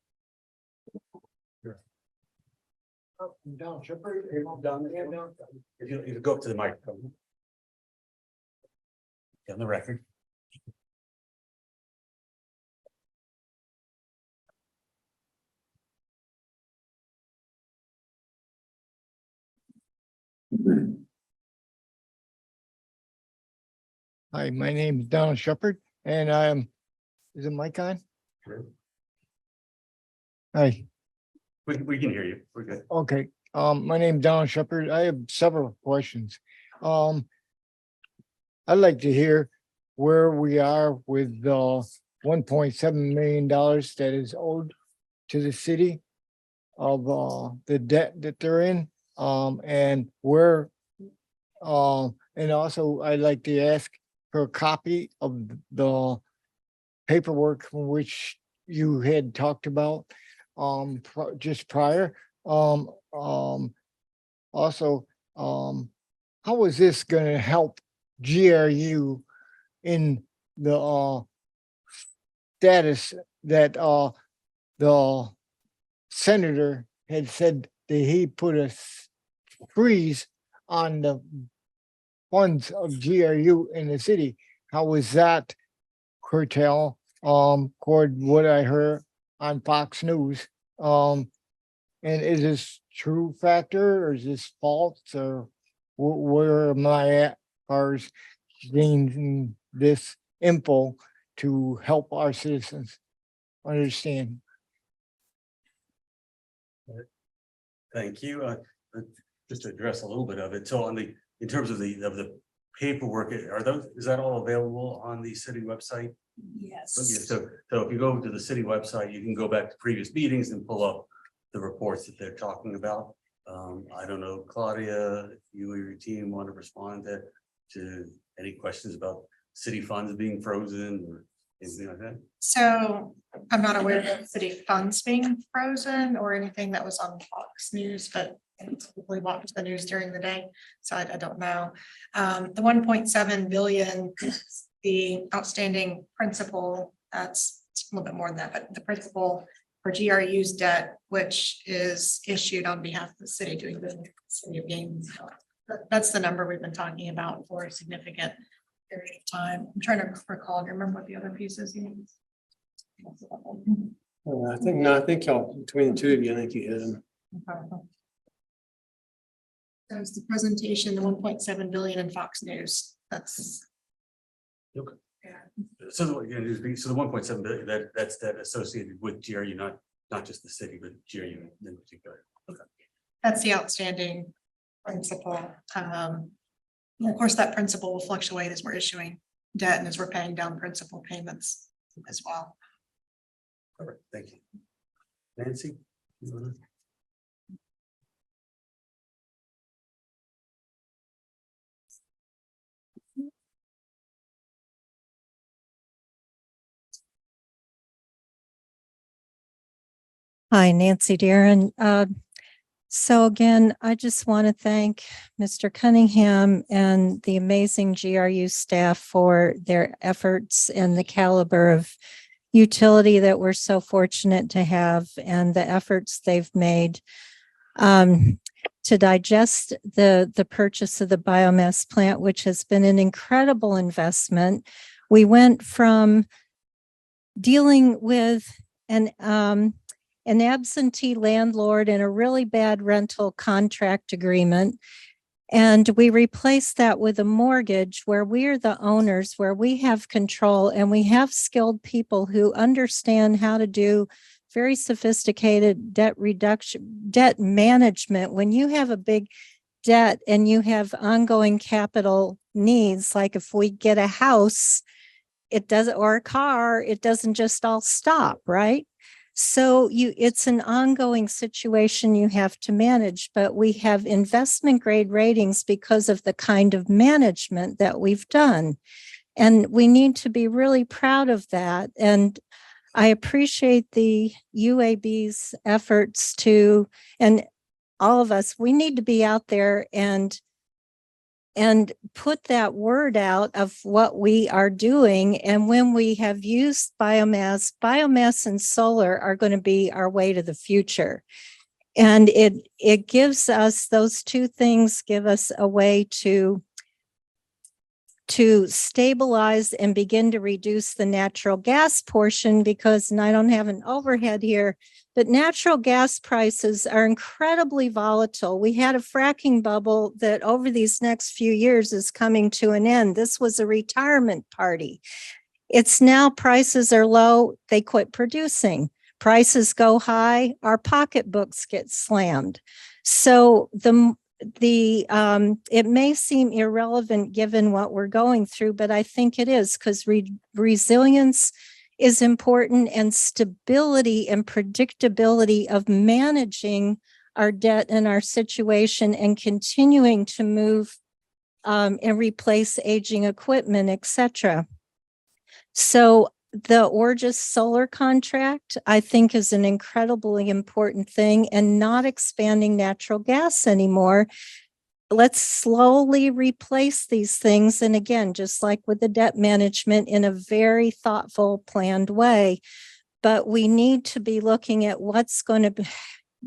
Down, Shepherd, down. If you go up to the microphone. On the record. Hi, my name is Donald Shepherd, and is the mic on? Sure. Hi, We can hear you. We're good. okay. My name is Donald Shepherd. I have several questions. I'd like to hear where we are with the $1.7 million that is owed to the city of the debt that they're in, and where, and also I'd like to ask for a copy of the paperwork from which you had talked about just prior. Also, how is this gonna help GRU in the status that the senator had said that he put a freeze on the funds of GRU in the city? How was that curtail toward what I heard on Fox News? And is this true factor or is this false, or where am I at as far as gaining this info to help our citizens understand. Thank you. Just to address a little bit of it. So in terms of the paperwork, is that all available on the city website? Yes. So if you go to the city website, you can go back to previous meetings and pull up the reports that they're talking about. I don't know, Claudia, if you or your team want to respond to any questions about city funds being frozen or anything like that? So I'm not aware of city funds being frozen or anything that was on Fox News, but I typically watch the news during the day, so I don't know. The 1.7 billion, is the outstanding principal, that's a little bit more than that, but the principal for GRU's debt, which is issued on behalf of the city doing business with the city of Gaines. That's the number we've been talking about for a significant period of time. I'm trying to recall, do you remember what the other pieces? I think y'all, between the two of you, I think you hit them. That was the presentation, the 1.7 billion in Fox News. That's. Okay. So the 1.7 billion, that's that associated with GRU, not just the city, but GRU in particular. Okay. That's the outstanding principal. Of course, that principal will fluctuate as we're issuing debt and as we're paying down principal payments as well. All right, thank you. Nancy? You wanna- Hi, Nancy Darren. So again, I just want to thank Mr. Cunningham and the amazing GRU staff for their efforts and the caliber of utility that we're so fortunate to have and the efforts they've made to digest the purchase of the biomass plant, which has been an incredible investment. We went from dealing with an absentee landlord and a really bad rental contract agreement. And we replaced that with a mortgage where we are the owners, where we have control and we have skilled people who understand how to do very sophisticated debt management. When you have a big debt and you have ongoing capital needs, like if we get a house, it doesn't, or a car, it doesn't just all stop, right? So it's an ongoing situation you have to manage, but we have investment grade ratings because of the kind of management that we've done. And we need to be really proud of that. And I appreciate the UAB's efforts to, and all of us, we need to be out there and put that word out of what we are doing. And when we have used biomass and solar are going to be our way to the future. And it gives us, those two things give us a way to stabilize and begin to reduce the natural gas portion, because, and I don't have an overhead here, but natural gas prices are incredibly volatile. We had a fracking bubble that over these next few years is coming to an end. This was a retirement party. It's now prices are low, they quit producing. Prices go high, our pocketbooks get slammed. So it may seem irrelevant given what we're going through, but I think it is, because resilience is important, and stability and predictability of managing our debt and our situation and continuing to move and replace aging equipment, etc. So the Origis solar contract, I think, is an incredibly important thing, and not expanding natural gas anymore. Let's slowly replace these things. And again, just like with the debt management, in a very thoughtful, planned way. But we need to be looking at what's going to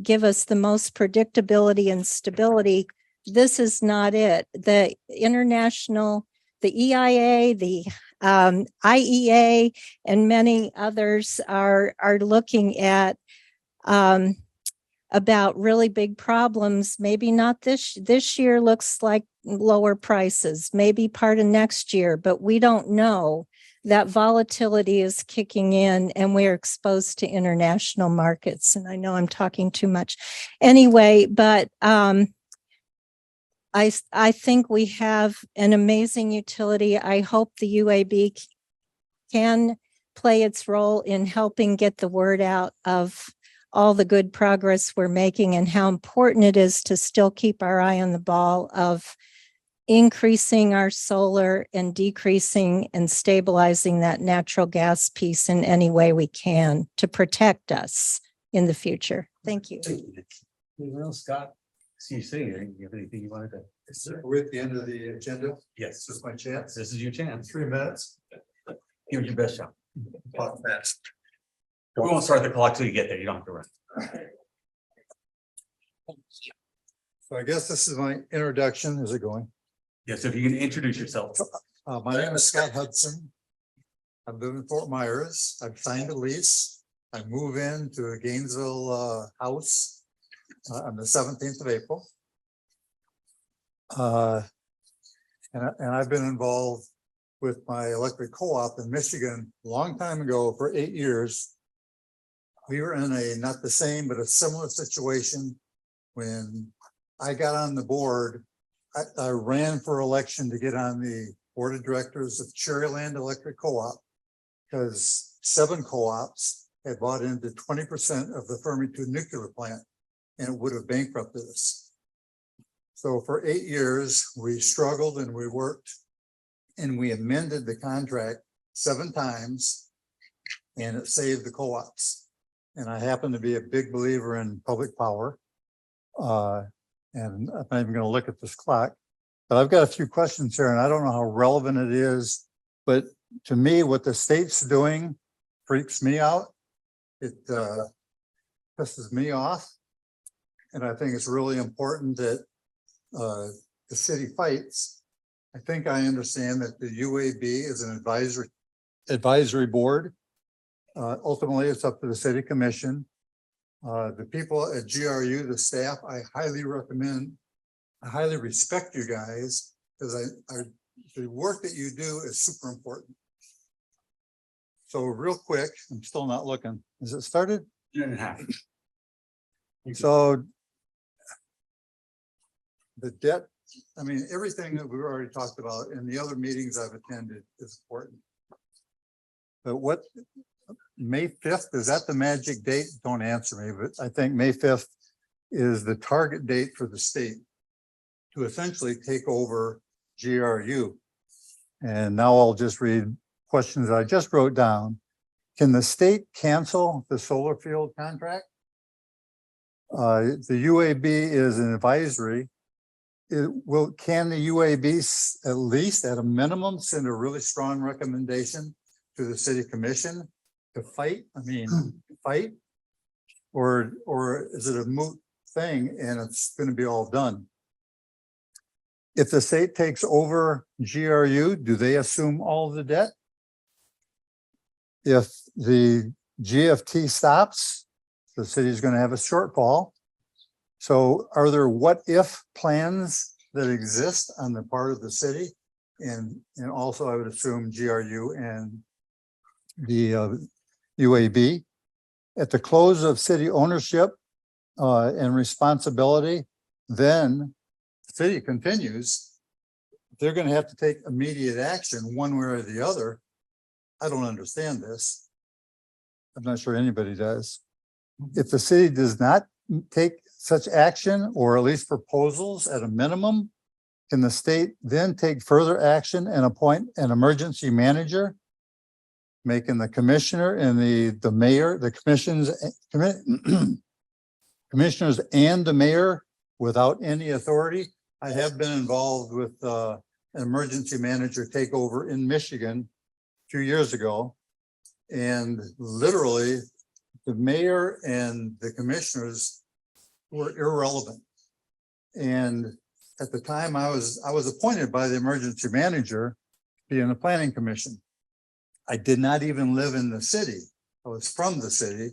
give us the most predictability and stability. This is not it. The international, the EIA, the IEA, and many others are looking at about really big problems. Maybe not this year looks like lower prices, maybe part of next year, but we don't know. That volatility is kicking in and we're exposed to international markets. And I know I'm talking too much anyway, but I think we have an amazing utility. I hope the UAB can play its role in helping get the word out of all the good progress we're making and how important it is to still keep our eye on the ball of increasing our solar and decreasing and stabilizing that natural gas piece in any way we can to protect us in the future. Thank you. Anyone else, Scott? See you saying, you have anything you wanted to? We're at the end of the agenda. Yes, This is my chance. this is your chance. 3 minutes. Give it your best shot. Talk fast. We won't start the clock till you get there. You don't have to run. So I guess this is my introduction. Is it going? Yes, if you can introduce yourself. My name is Scott Hudson. I live in Fort Myers. I've signed a lease. I move into a Gainesville house on the 17th of April. And I've been involved with my electric co-op in Michigan a long time ago for 8 years. We were in a, not the same, but a similar situation when I got on the board. I ran for election to get on the board of directors of Cherryland Electric Co-op because 7 co-ops had bought into 20% of the Fermi-2 nuclear plant and it would have bankrupted us. So for 8 years, we struggled and we worked and we amended the contract 7 times and it saved the co-ops. And I happen to be a big believer in public power. And I'm not even going to look at this clock, but I've got a few questions here and I don't know how relevant it is, but to me, what the state's doing freaks me out. It pisses me off. And I think it's really important that the city fights. I think I understand that the UAB is an advisory board. Ultimately, it's up to the city commission. The people at GRU, the staff, I highly recommend, I highly respect you guys because the work that you do is super important. So real quick, I'm still not looking. Is it started? Year and a half. So the debt, I mean, everything that we've already talked about in the other meetings I've attended is important. But what, May 5th, is that the magic date? Don't answer me, but I think May 5th is the target date for the state to essentially take over GRU. And now I'll just read questions I just wrote down. Can the state cancel the solar field contract? The UAB is an advisory. Can the UAB at least at a minimum send a really strong recommendation to the city commission to fight? I mean, fight? Or is it a moot thing and it's going to be all done? If the state takes over GRU, do they assume all the debt? If the GFT stops, the city is going to have a shortfall. So are there what if plans that exist on the part of the city? And also I would assume GRU and the UAB. At the close of city ownership and responsibility, then the city continues. They're going to have to take immediate action one way or the other. I don't understand this. I'm not sure anybody does. If the city does not take such action, or at least proposals at a minimum, can the state then take further action and appoint an emergency manager, making the commissioner and the mayor, the commissioners and the mayor without any authority? I have been involved with an emergency manager takeover in Michigan 2 years ago. And literally the mayor and the commissioners were irrelevant. And at the time I was appointed by the emergency manager to be in the planning commission. I did not even live in the city. I was from the city.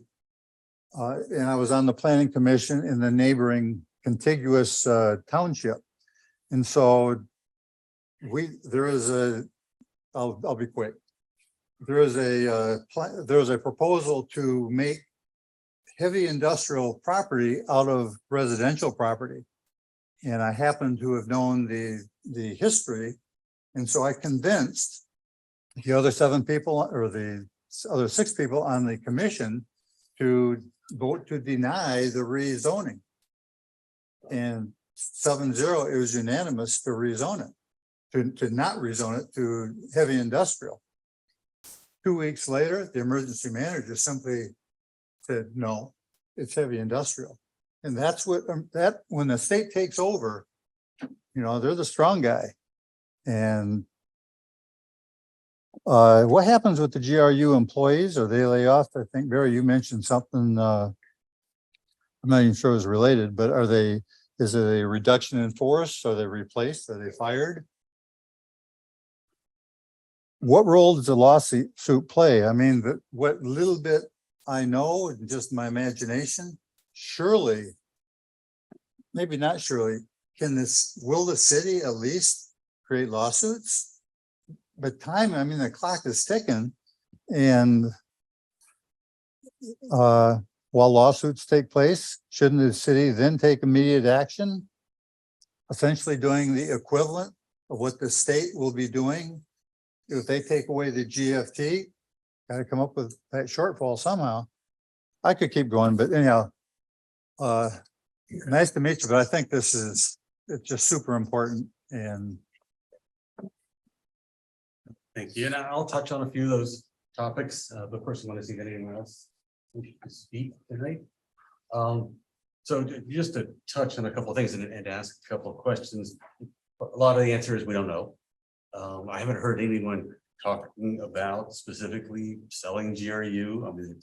And I was on the planning commission in the neighboring contiguous township. And so there is I'll be quick. There is a proposal to make heavy industrial property out of residential property. And I happen to have known the history. And so I convinced the other 7 people or the other 6 people on the commission to vote to deny the rezoning. And 7-0, it was unanimous to rezone it, to not rezone it to heavy industrial. 2 weeks later, the emergency manager simply said, no, it's heavy industrial. And that's what, when the state takes over, they're the strong guy. And what happens with the GRU employees? Are they lay off? I think, Barry, you mentioned something, I'm not even sure it was related, but is it a reduction in force? Are they replaced? Are they fired? What role does the lawsuit play? I mean, what little bit I know, just my imagination, surely, maybe not surely, will the city at least create lawsuits? But the clock is ticking, and while lawsuits take place, shouldn't the city then take immediate action? Essentially doing the equivalent of what the state will be doing. If they take away the GFT, got to come up with that shortfall somehow. I could keep going, but anyhow, nice to meet you, but I think it's just super important. And Thank you. And I'll touch on a few of those topics, but first I want to see if anyone else wishes to speak tonight. So just to touch on a couple of things and ask a couple of questions. A lot of the answer is we don't know. I haven't heard anyone talking about specifically selling GRU. I mean,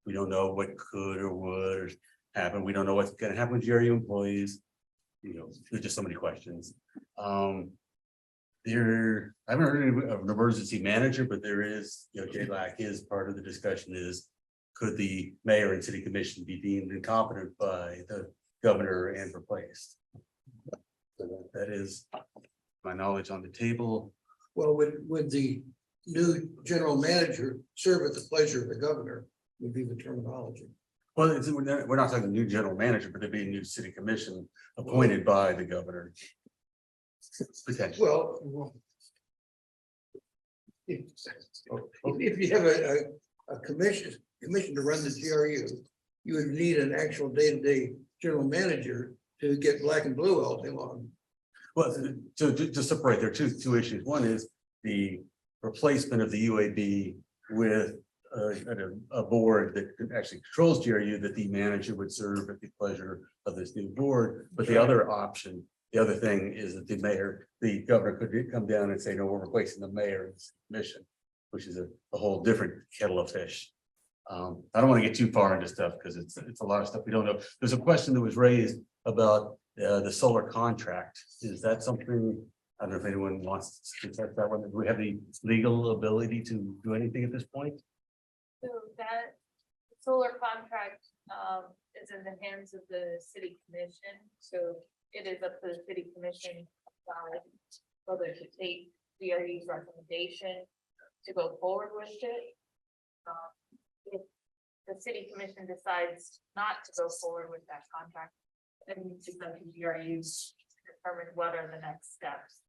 we don't know what could or would happen. We don't know what's going to happen with GRU employees. There's just so many questions. I haven't heard of an emergency manager, but there is, JLAC is part of the discussion is, could the mayor and city commission be deemed incompetent by the governor and replaced? So that is my knowledge on the table. Well, would the new general manager serve at the pleasure of the governor would be the terminology. Well, we're not talking new general manager, but there'd be a new city commission appointed by the governor. Potentially. Well, if you have a commission to run the GRU, you would need an actual day-to-day general manager to get black and blue all day long. Well, so to separate, there are two issues. One is the replacement of the UAB with a board that actually controls GRU, that the manager would serve at the pleasure of this new board. But the other option, the other thing is that the governor could come down and say, no, we're replacing the mayor's commission, which is a whole different kettle of fish. I don't want to get too far into stuff because it's a lot of stuff we don't know. There's a question that was raised about the solar contract. Is that something? I don't know if anyone wants to check that one. Do we have the legal ability to do anything at this point? So that solar contract is in the hands of the city commission. So it is up to the city commission whether to take GRU's recommendation to go forward with it. If the city commission decides not to go forward with that contract, then we should go to GRU's to determine what are the next steps.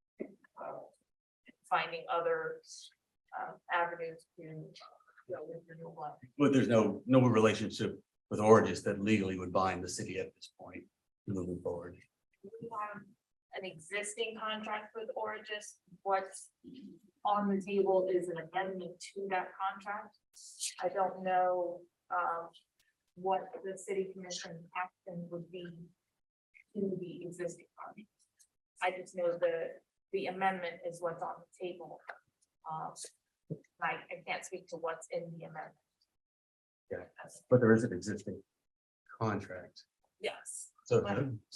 Finding other avenues to go with the new one. But there's no relationship with Origis that legally would bind the city at this point moving forward. We have an existing contract with Origis. What's on the table is an amendment to that contract. I don't know what the city commission action would be to the existing contract. I just know the amendment is what's on the table. I can't speak to what's in the amendment. Yeah, but there is an existing contract. Yes. So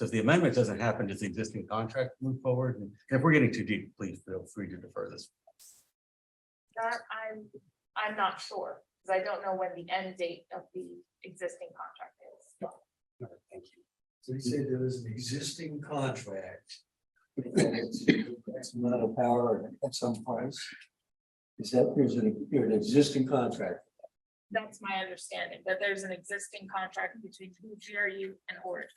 if the amendment doesn't happen, does the existing contract move forward? And if we're getting too deep, please feel free to defer this. That I'm not sure, because I don't know when the end date of the existing contract is. Thank you. So you say there is an existing contract X amount of power at some price. Is that there's an existing contract? That's my understanding, that there's an existing contract between GRU and Orange.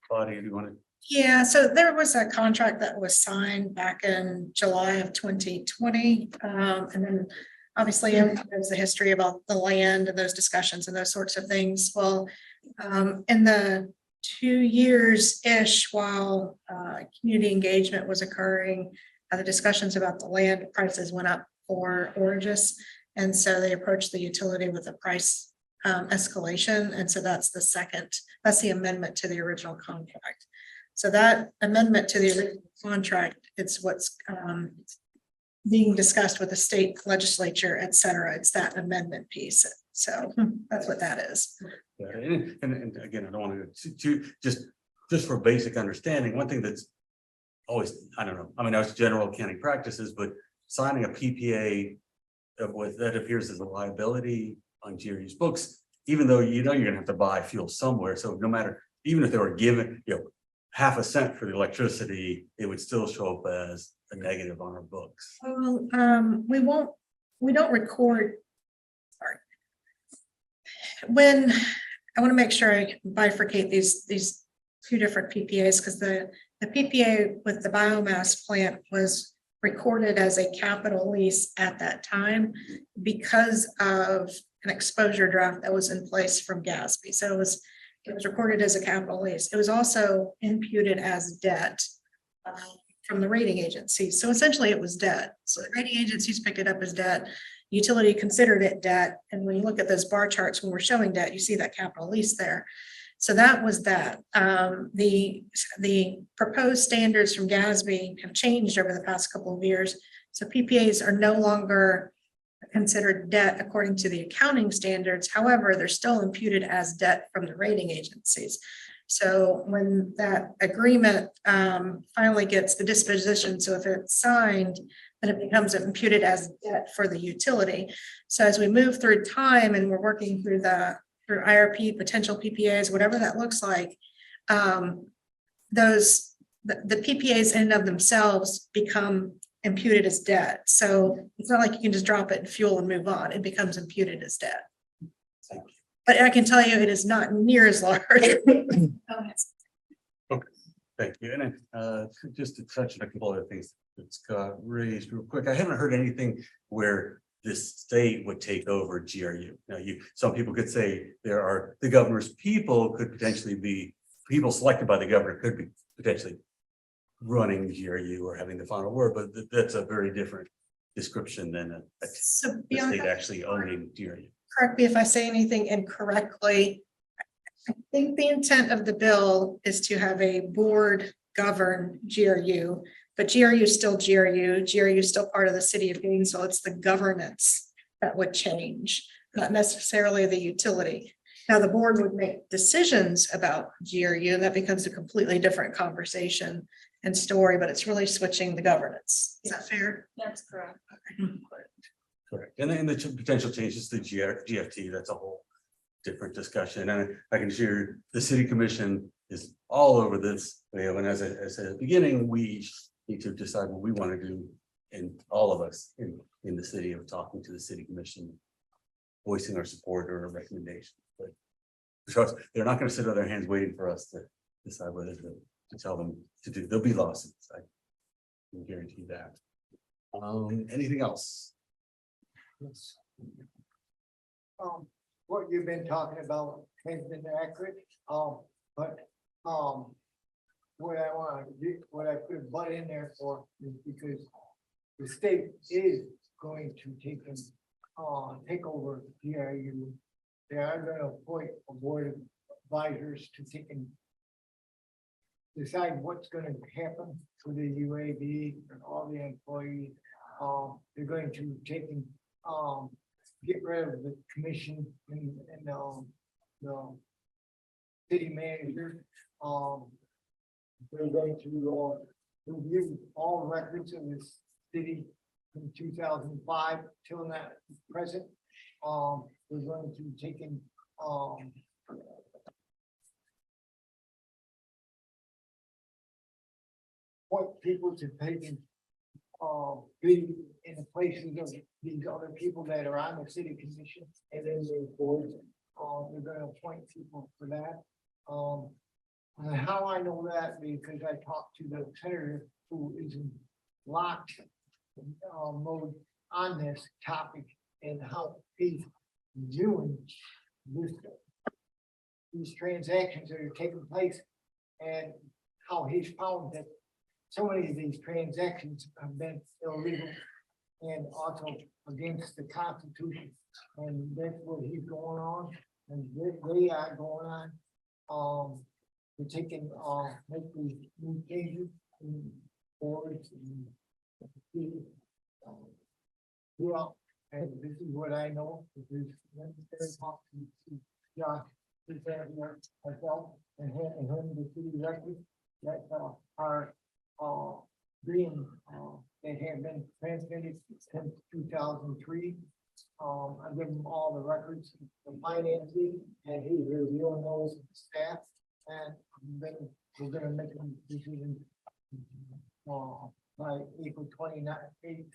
Claudia, do you want to? Yeah, so there was a contract that was signed back in July of 2020. And then obviously there's the history about the land and those discussions and those sorts of things. Well, in the 2 years-ish while community engagement was occurring, the discussions about the land prices went up for Oranges. And so they approached the utility with a price escalation. And so that's the amendment to the original contract. So that amendment to the original contract, it's what's being discussed with the state legislature, et cetera. It's that amendment piece. So that's what that is. Yeah, and again, I don't want to just for basic understanding, one thing that's always, I don't know, I mean, that's general accounting practices, but signing a PPA of what that appears as a liability on GRU's books, even though you know you're gonna have to buy fuel somewhere. So no matter, even if they were given, half a cent for the electricity, it would still show up as a negative on our books. Well, we don't record. Sorry. When, I want to make sure I bifurcate these two different PPAs, because the PPA with the biomass plant was recorded as a capital lease at that time because of an exposure draft that was in place from GASB. So it was recorded as a capital lease. It was also imputed as debt from the rating agencies. So essentially it was debt. So the rating agencies picked it up as debt. Utility considered it debt. And when you look at those bar charts, when we're showing debt, you see that capital lease there. So that was that. The proposed standards from GASB have changed over the past couple of years. So PPAs are no longer considered debt according to the accounting standards. However, they're still imputed as debt from the rating agencies. So when that agreement finally gets the disposition, so if it's signed, then it becomes imputed as debt for the utility. So as we move through time and we're working through through IRP, potential PPAs, whatever that looks like, the PPAs in and of themselves become imputed as debt. So it's not like you can just drop it in fuel and move on. It becomes imputed as debt. But I can tell you it is not near as large. Thank you. And then just to touch on a couple other things that's got raised real quick. I haven't heard anything where this state would take over GRU. Now, some people could say the governor's people could potentially be people selected by the governor could be potentially running GRU or having the final word, but that's a very different description than a So the state actually owning GRU. correct me if I say anything incorrectly. I think the intent of the bill is to have a board govern GRU, but GRU is still GRU. GRU is still part of the city of Gainesville. It's the governance that would change, not necessarily the utility. Now, the board would make decisions about GRU, and that becomes a completely different conversation and story, but it's really switching the governance. Is that fair? That's correct. Correct. And then the potential changes to GFT, that's a whole different discussion. And I can share the city commission is all over this. And as I said at the beginning, we need to decide what we want to do. And all of us in the city of talking to the city commission, voicing our support or a recommendation. But trust, they're not going to sit on their hands waiting for us to decide whether to tell them to do. There'll be lawsuits. I can guarantee that. Anything else? Yes. What you've been talking about has been accurate, but what I put a butt in there for is because the state is going to take over GRU. They are going to appoint a board of advisors to take and decide what's going to happen to the UAV and all the employees. They're going to take and get rid of the commission and the city manager. They're going to review all records of this city from 2005 till that present. We're going to take in point people to taking, be in the places of these other people that are on the city commission and then the boards. We're gonna appoint people for that. And how I know that, because I talked to the senator who is in locked mode on this topic and how he's doing this, these transactions that are taking place, and how he's found that so many of these transactions have been illegal and also against the Constitution. And that's what he's going on, and they are going on. We're taking, make these new changes in boards and yeah, and this is what I know, because when they talk to Josh, he's there, myself, and him, the city records that are being that have been transmitted since 2003. I give him all the records, the financing, and he's reviewing those with the staff, and then we're gonna make a decision by April 29th.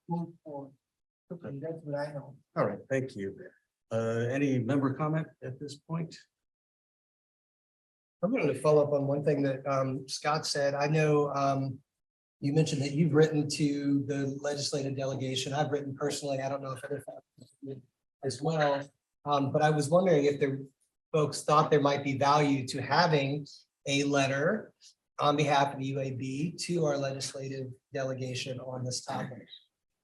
Move forward. And that's what I know. All right, thank you. Any member comment at this point? I'm going to follow up on one thing that Scott said. I know you mentioned that you've written to the legislative delegation. I've written personally. I don't know if other folks did as well. But I was wondering if the folks thought there might be value to having a letter on behalf of the UAB to our legislative delegation on this topic.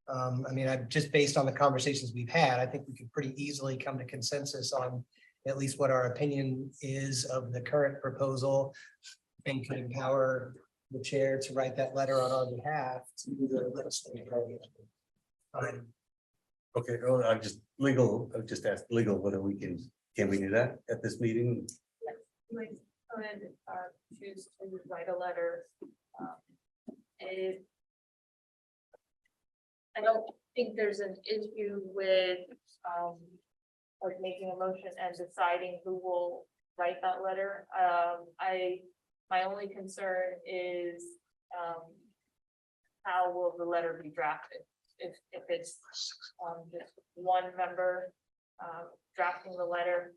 I mean, just based on the conversations we've had, I think we could pretty easily come to consensus on at least what our opinion is of the current proposal, and could empower the chair to write that letter on our behalf to the legislative delegation. Okay, oh, I just asked legal whether we can we do that at this meeting? Like, could choose to write a letter. I don't think there's an issue with like making a motion and deciding who will write that letter. My only concern is how will the letter be drafted? If it's just one member drafting the letter,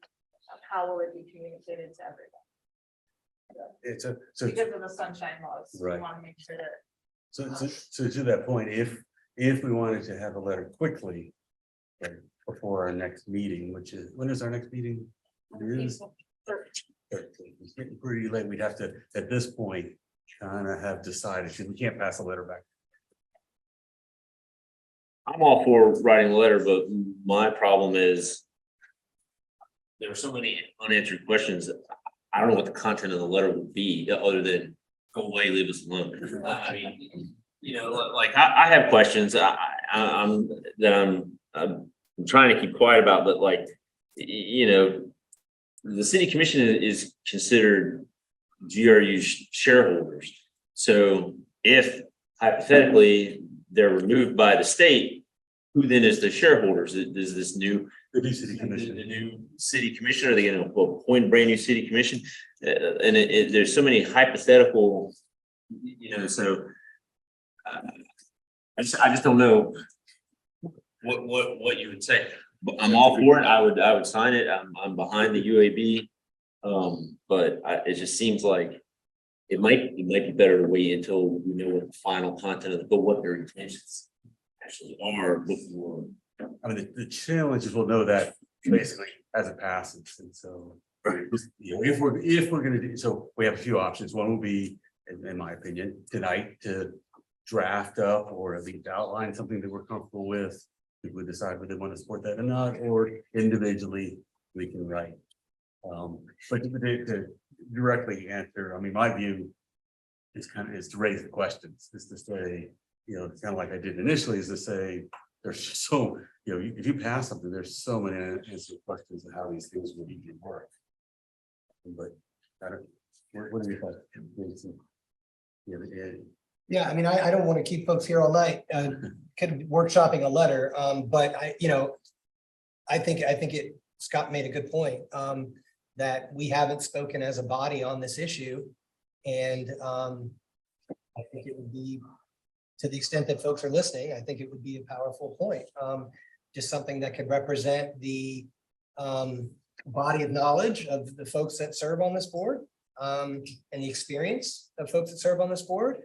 how will it be communicated to everyone? It's Because of the sunshine laws, we Right. want to make sure that. So to that point, if we wanted to have a letter quickly before our next meeting, which is, when is our next meeting? It is 13th. It's getting pretty late. We'd have to, at this point, kind of have decided, because we can't pass a letter back. I'm all for writing a letter, but my problem is there are so many unanswered questions. I don't know what the content of the letter would be, other than go away, leave us alone. I mean, you know, like I have questions I'm trying to keep quiet about, but like, you know, the city commission is considered GRU shareholders. So if hypothetically they're removed by the state, who then is the shareholders? Is this new? The new city commission. The new city commission? Are they going to appoint a brand new city commission? And there's so many hypothetical, you know, so I just don't know what you would say. But I'm all for it. I would sign it. I'm behind the UAB. But it just seems like it might be better to wait until we know what the final content of what their intentions actually are before. I mean, the challenge is we'll know that basically as it passes, and so. Right. You know, if we're gonna do, so we have a few options. One will be, in my opinion, tonight to draft up or at least outline something that we're comfortable with. If we decide whether they want to support that or not, or individually we can write. But to directly answer, I mean, my view is to raise the questions, is to say, you know, kind of like I did initially, is to say, there's so, you know, if you pass something, there's so many unanswered questions of how these things would even work. But I don't, what do you think? Yeah, I mean, I don't want to keep folks here all night, workshopping a letter, but I think Scott made a good point, that we haven't spoken as a body on this issue. And I think it would be, to the extent that folks are listening, I think it would be a powerful point. Just something that could represent the body of knowledge of the folks that serve on this board, and the experience of folks that serve on this board,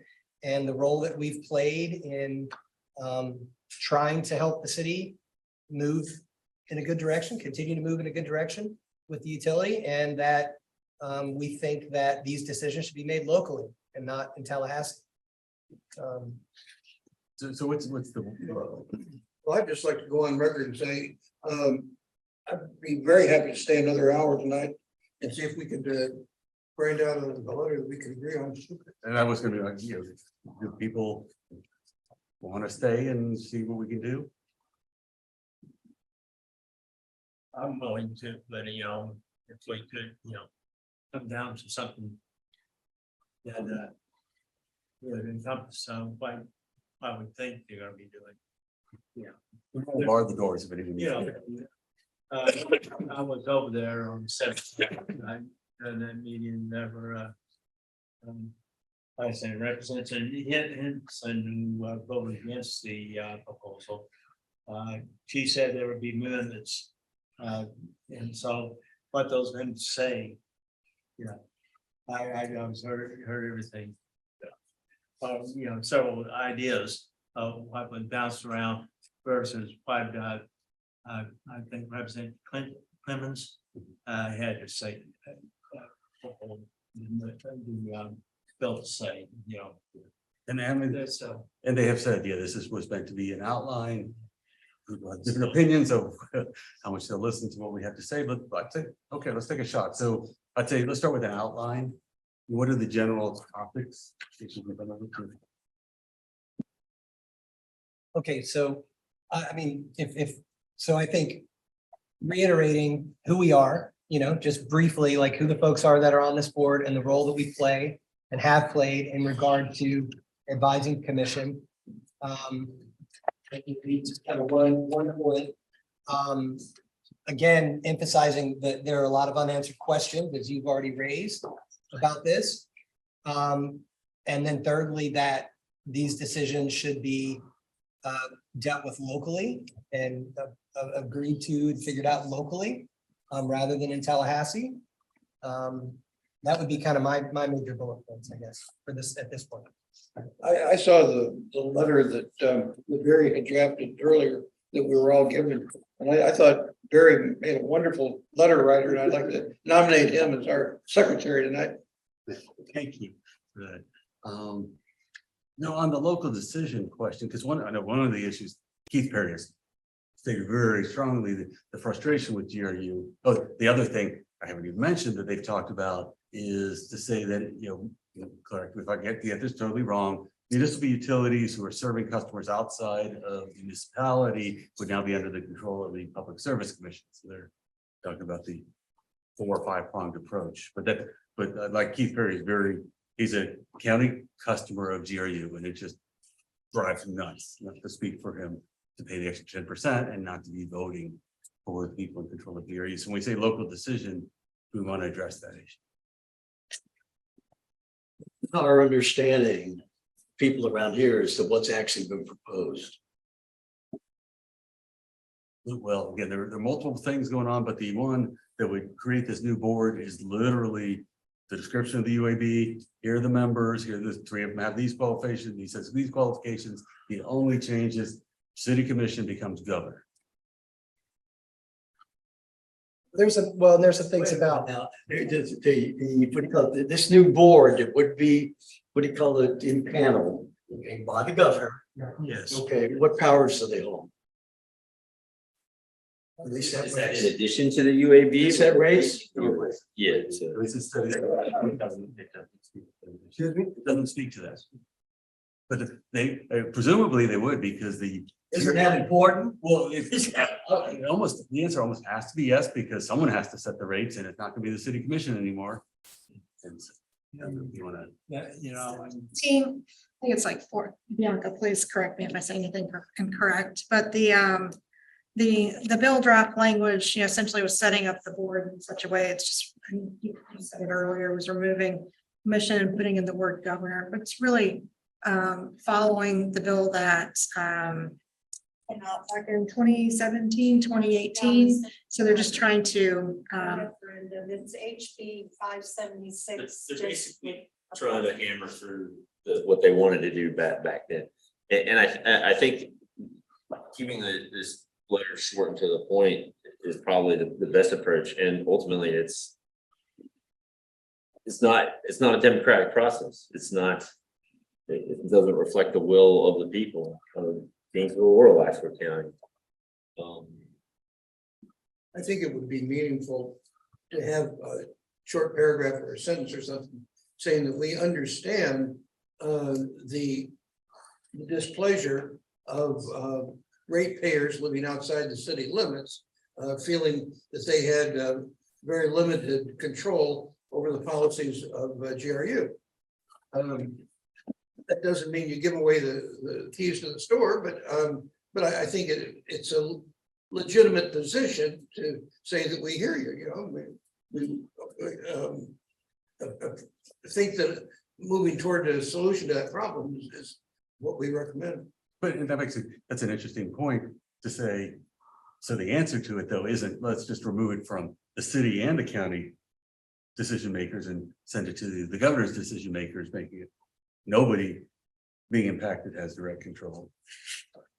and the role that we've played in trying to help the city move in a good direction, continue to move in a good direction with the utility, and that we think that these decisions should be made locally and not in Tallahassee. So what's the, Well, I'd just like to go on record and say, I'd be very happy to stay another hour tonight and see if we could grind out a letter that we could agree on. and I was gonna be like, do people want to stay and see what we can do? I'm willing to, but if we could, come down to something that, would encompass, what I would think they're gonna be doing. We'll bar the doors if anyone. I was over there on the 7th, and that meeting never, I say Representative Henson, who voted against the proposal. She said there would be amendments, and so what those amendments say, I was heard everything. Several ideas of what would bounce around versus what I think Representative Clemens had to say. The bill to say, And I mean, that's and they have said, this was meant to be an outline. People have different opinions of how much they'll listen to what we have to say, but I'd say, okay, let's take a shot. So I'd say, let's start with an outline. What are the general topics? Okay, so I mean, so I think reiterating who we are, just briefly, like who the folks are that are on this board and the role that we play and have played in regard to advising commission. I think we just kind of one point. Again, emphasizing that there are a lot of unanswered questions, as you've already raised about this. And then thirdly, that these decisions should be dealt with locally and agreed to and figured out locally, rather than in Tallahassee. That would be kind of my major bullet points, I guess, for this at this point. I saw the letter that Barry had drafted earlier that we were all given. And I thought Barry made a wonderful letter writer, and I'd like to nominate him as our secretary tonight. Thank you. Good. No, on the local decision question, because I know one of the issues, Keith Perry has stated very strongly the frustration with GRU. Oh, the other thing I haven't even mentioned that they've talked about is to say that, correct me if I get this totally wrong, municipal utilities who are serving customers outside of the municipality would now be under the control of the Public Service Commission. So they're talking about the 4 or 5 pronged approach, but like Keith Perry is he's a county customer of GRU, and it just drives him nuts, not to speak for him, to pay the extra 10% and not to be voting for the people in control of GRU. So when we say local decision, we want to address that issue. Our understanding, people around here, as to what's actually been proposed. Well, again, there are multiple things going on, but the one that would create this new board is literally the description of the UAB. Here are the members, here are the 3 of them have these qualifications. He says these qualifications, the only change is city commission becomes governor. There's some things about now, what do you call it, this new board, it would be, what do you call it, in panel, okay, by the governor. yes. Okay, what powers do they hold? At least Is that in addition to the UAB? Is that race? Yeah. it's, It doesn't speak to that. But they presumably they would, because Isn't that important? well, the answer almost has to be yes, because someone has to set the rates, and it's not gonna be the city commission anymore. And so, you wanna, Team, I think it's like 4. Bianca, please correct me if I say anything incorrect, but the bill draft language, essentially was setting up the board in such a way, it's just, you said it earlier, was removing commission and putting in the word governor, but it's really following the bill that came out back in 2017, 2018. So they're just trying to Referendum, it's HB 576. They're basically trying to hammer through what they wanted to do back then. And I think keeping this letter short and to the point is probably the best approach. And ultimately, it's not a democratic process. It doesn't reflect the will of the people of Gainesville or Alaska County. I think it would be meaningful to have a short paragraph or a sentence or something saying that we understand the displeasure of ratepayers living outside the city limits, feeling that they had very limited control over the policies of GRU. That doesn't mean you give away the keys to the store, but I think it's a legitimate position to say that we hear you, think that moving toward a solution to that problem is what we recommend. But that's an interesting point to say. So the answer to it though isn't, let's just remove it from the city and the county decision makers and send it to the governor's decision makers, making it nobody being impacted has direct control.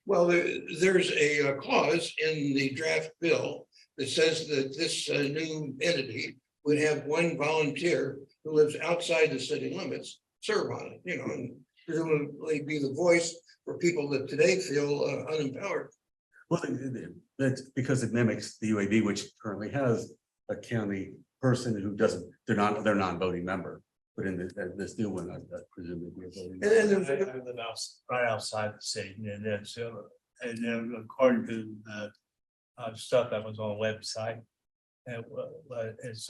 Well, there's a clause in the draft bill that says that this new entity would have one volunteer who lives outside the city limits serve on it, and presumably be the voice for people that today feel unempowered. Well, that's because it mimics the UAB, which currently has a county person who doesn't, they're non-voting member. But in this new one, I presume it'd be a voting member. I live right outside the city, and then according to stuff that was on the website, it's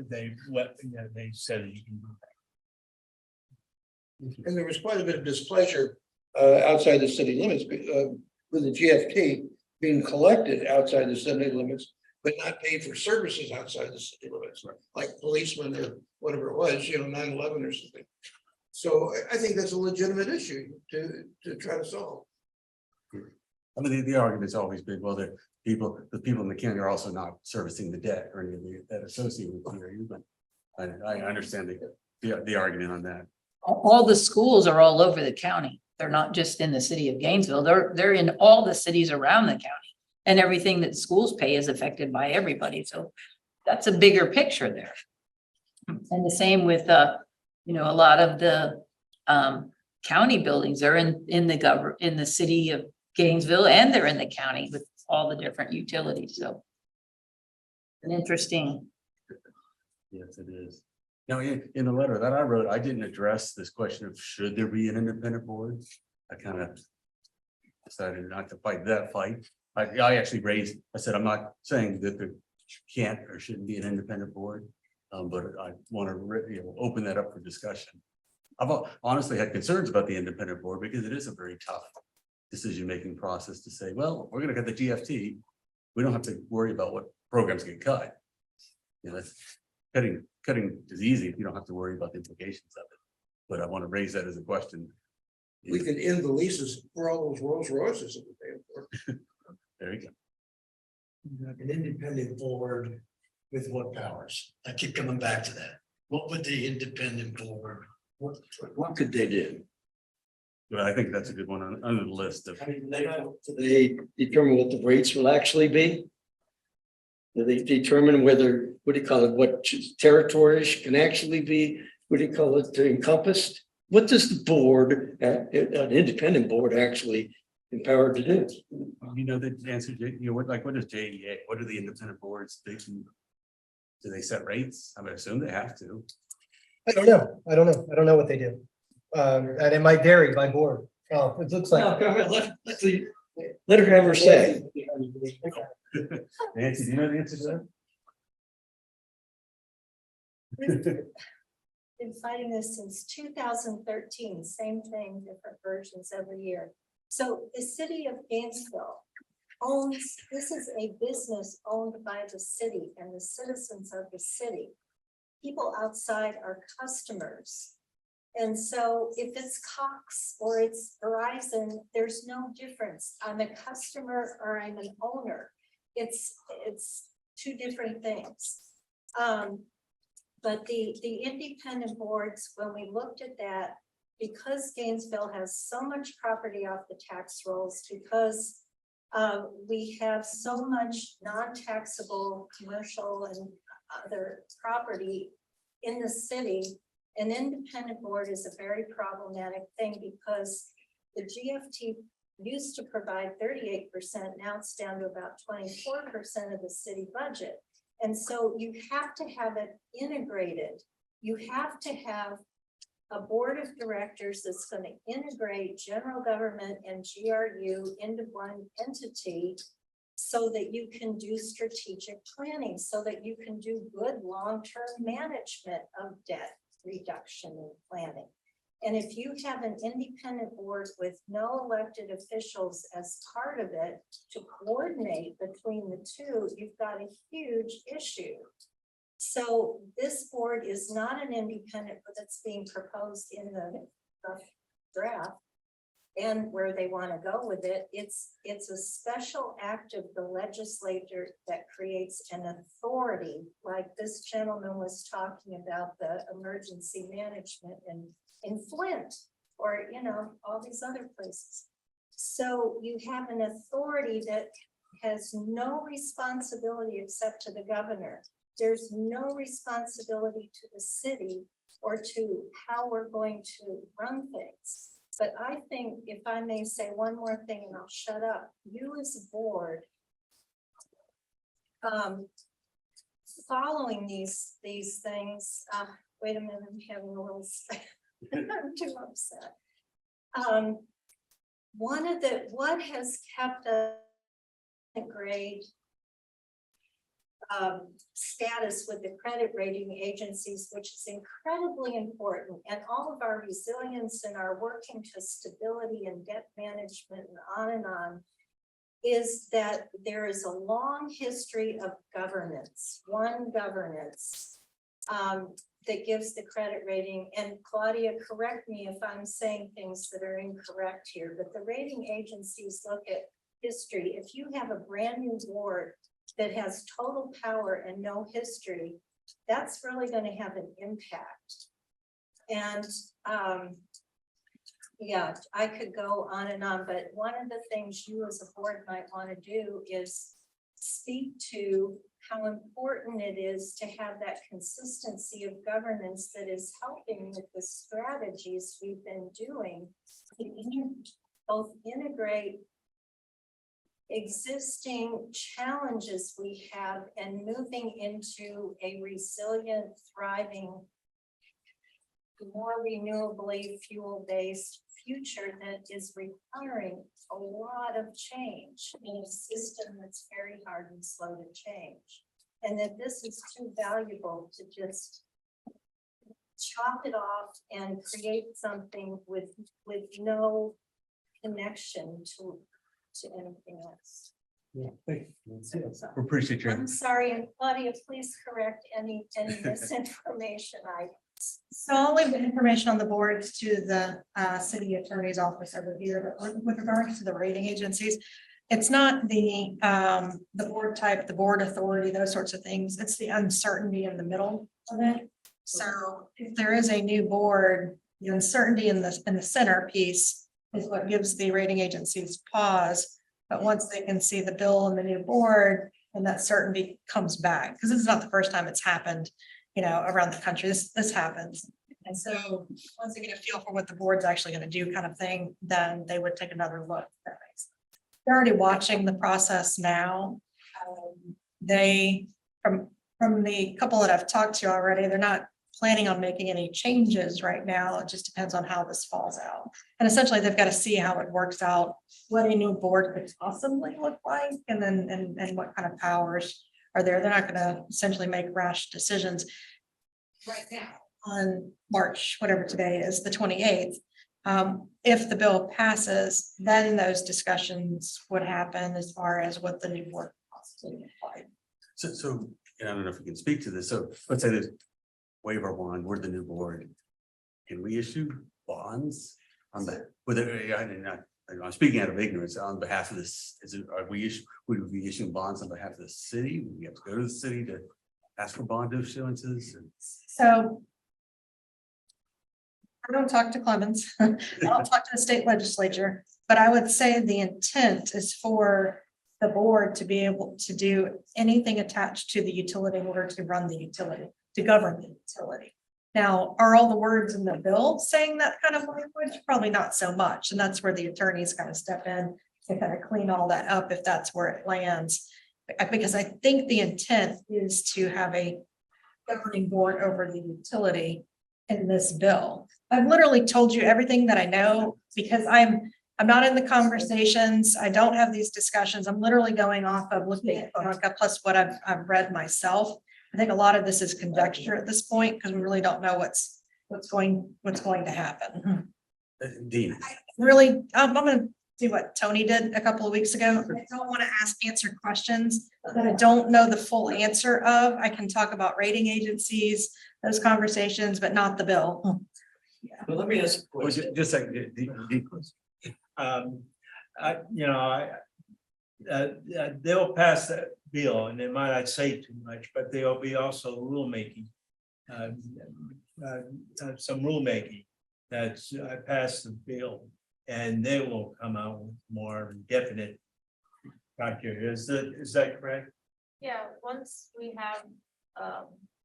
they said that you can do that. And there was quite a bit of displeasure outside the city limits with the GFT being collected outside the city limits, but not paid for services outside the city limits, like policemen or whatever it was, 9/11 or something. So I think that's a legitimate issue to try to solve. I mean, the argument's always been, well, the people in the county are also not servicing the debt or any of that associated with it, but I understand the argument on that. All the schools are all over the county. They're not just in the city of Gainesville. They're in all the cities around the county. And everything that schools pay is affected by everybody. So that's a bigger picture there. And the same with, a lot of the county buildings are in the city of Gainesville, and they're in the county with all the different utilities. So an interesting. Yes, it is. Now, in the letter that I wrote, I didn't address this question of should there be an independent board. I kind of decided not to fight that fight. I actually I said, I'm not saying that there can't or shouldn't be an independent board, but I want to open that up for discussion. I've honestly had concerns about the independent board because it is a very tough decision-making process to say, well, we're going to get the GFT. We don't have to worry about what programs get cut. That's cutting is easy if you don't have to worry about the implications of it. But I want to raise that as a question. We could end the leases for all those Rolls Royces that we're paying for. There you go. An independent board with what powers? I keep coming back to that. What would the independent board, what could they do? Well, I think that's a good one on the list of. I mean, they determine what the rates will actually be? Do they determine whether, what territories can actually be, encompassed? What does the board, an independent board, actually empowered to do? The answer, what is JEA? What are the independent boards? Do they set rates? I would assume they have to. I don't know. I don't know what they do. And it might vary by board. It looks like. Let her have her say. Nancy, do you know the answer to that? Been fighting this since 2013, same thing, different versions every year. So the city of Gainesville owns, this is a business owned by the city and the citizens of the city. people outside are customers. And so if it's Cox or it's Verizon, there's no difference. I'm a customer or I'm an owner. It's two different things. But the independent boards, when we looked at that, because Gainesville has so much property off the tax rolls, because we have so much non-taxable commercial and other property in the city, an independent board is a very problematic thing because the GFT used to provide 38%, now it's down to about 24% of the city budget. And so you have to have it integrated. You have to have a board of directors that's going to integrate general government and GRU into one entity so that you can do strategic planning, so that you can do good long-term management of debt reduction and planning. And if you have an independent board with no elected officials as part of it to coordinate between the two, you've got a huge issue. So this board is not an independent, but that's being proposed in the draft and where they want to go with it. It's a special act of the legislature that creates an authority, like this gentleman was talking about the emergency management in Flint, or, you know, all these other places. So you have an authority that has no responsibility except to the governor. There's no responsibility to the city or to how we're going to run things. But I think, if I may say one more thing and I'll shut up, you as a board, following these things, wait a minute, I'm having a little, I'm too upset. What has kept a grade status with the credit rating agencies, which is incredibly important, and all of our resilience and our working to stability and debt management and on, is that there is a long history of governance, one governance that gives the credit rating. And Claudia, correct me if I'm saying things that are incorrect here, but the rating agencies look at history. If you have a brand new board that has total power and no history, that's really going to have an impact. And yeah, I could go on and on, but one of the things you as a board might want to do is speak to how important it is to have that consistency of governance that is helping with the strategies we've been doing to both integrate existing challenges we have and moving into a resilient, thriving, more renewably fuel-based future that is requiring a lot of change in a system that's very hard and slow to change. And that this is too valuable to just chop it off and create something with no connection to anything else. Yeah, thank you. We appreciate your. I'm sorry, and Claudia, please correct any misinformation So I'll leave the information on the boards to the city attorney's office over here, but with regards to the rating agencies, it's not the board type, the board authority, those sorts of things. It's the uncertainty in the middle of it. So if there is a new board, the uncertainty in the center piece is what gives the rating agencies pause. But once they can see the bill and the new board, and that certainty comes back, because it's not the first time it's happened, you know, around the country. This happens. And so once they get a feel for what the board's actually going to do, kind of thing, then they would take another look. That makes sense. They're already watching the process now. They, from the couple that I've talked to already, they're not planning on making any changes right now. It just depends on how this falls out. And essentially they've got to see how it works out, what a new board could possibly look like, and then and what kind of powers are there. They're not going to essentially make rash decisions right now on March, whatever today is, the 28th. If the bill passes, then those discussions would happen as far as what the new board possibly look like. So, and I don't know if you can speak to this. So let's say that waiver bond, we're the new board. Can we issue bonds on the, I'm speaking out of ignorance on behalf of this, would we be issuing bonds on behalf of the city? Would we have to go to the city to ask for bond issuances? So I don't talk to Clemens, I don't talk to the state legislature, but I would say the intent is for the board to be able to do anything attached to the utility in order to run the utility, to govern the utility. Now, are all the words in the bill saying that kind of language? Probably not so much, and that's where the attorneys kind of step in to kind of clean all that up if that's where it lands. Because I think the intent is to have a governing board over the utility in this bill. I've literally told you everything that I know because I'm not in the conversations. I don't have these discussions. I'm literally going off of looking at Veronica plus what I've read myself. I think a lot of this is conjecture at this point because we really don't know what's going to happen. Dean, Really, I'm gonna do what Tony did a couple of weeks ago. I don't want to answer questions that I don't know the full answer of. I can talk about rating agencies, those conversations, but not the bill. Well, let me ask. just like, they'll pass that bill and they might not say too much, but there'll be also rulemaking. Some rulemaking that's passed the bill and they will come out with more definite criteria. Is that correct? Yeah, once we have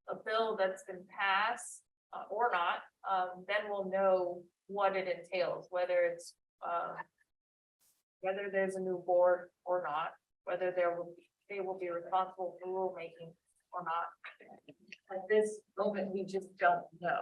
a bill that's been passed or not, then we'll know what it entails, whether it's whether there's a new board or not, whether they will be responsible for rulemaking or not. At this moment, we just don't know.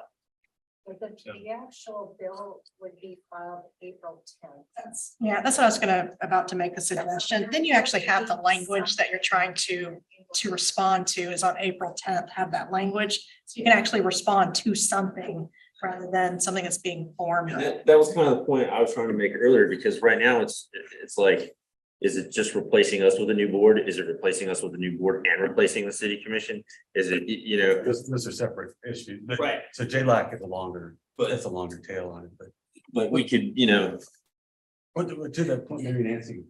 But the actual bill would be filed April 10th. That's what I was about to make a suggestion. Then you actually have the language that you're trying to respond to is on April 10th, have that language. So you can actually respond to something rather than something that's being formed. That was kind of the point I was trying to make earlier, because right now it's like, is it just replacing us with a new board? Is it replacing us with a new board and replacing the city commission? Is it, those are separate issues. But- Right. So JLAC is a longer, But- that's a longer tail on it, but we could, But to that point, maybe Nancy,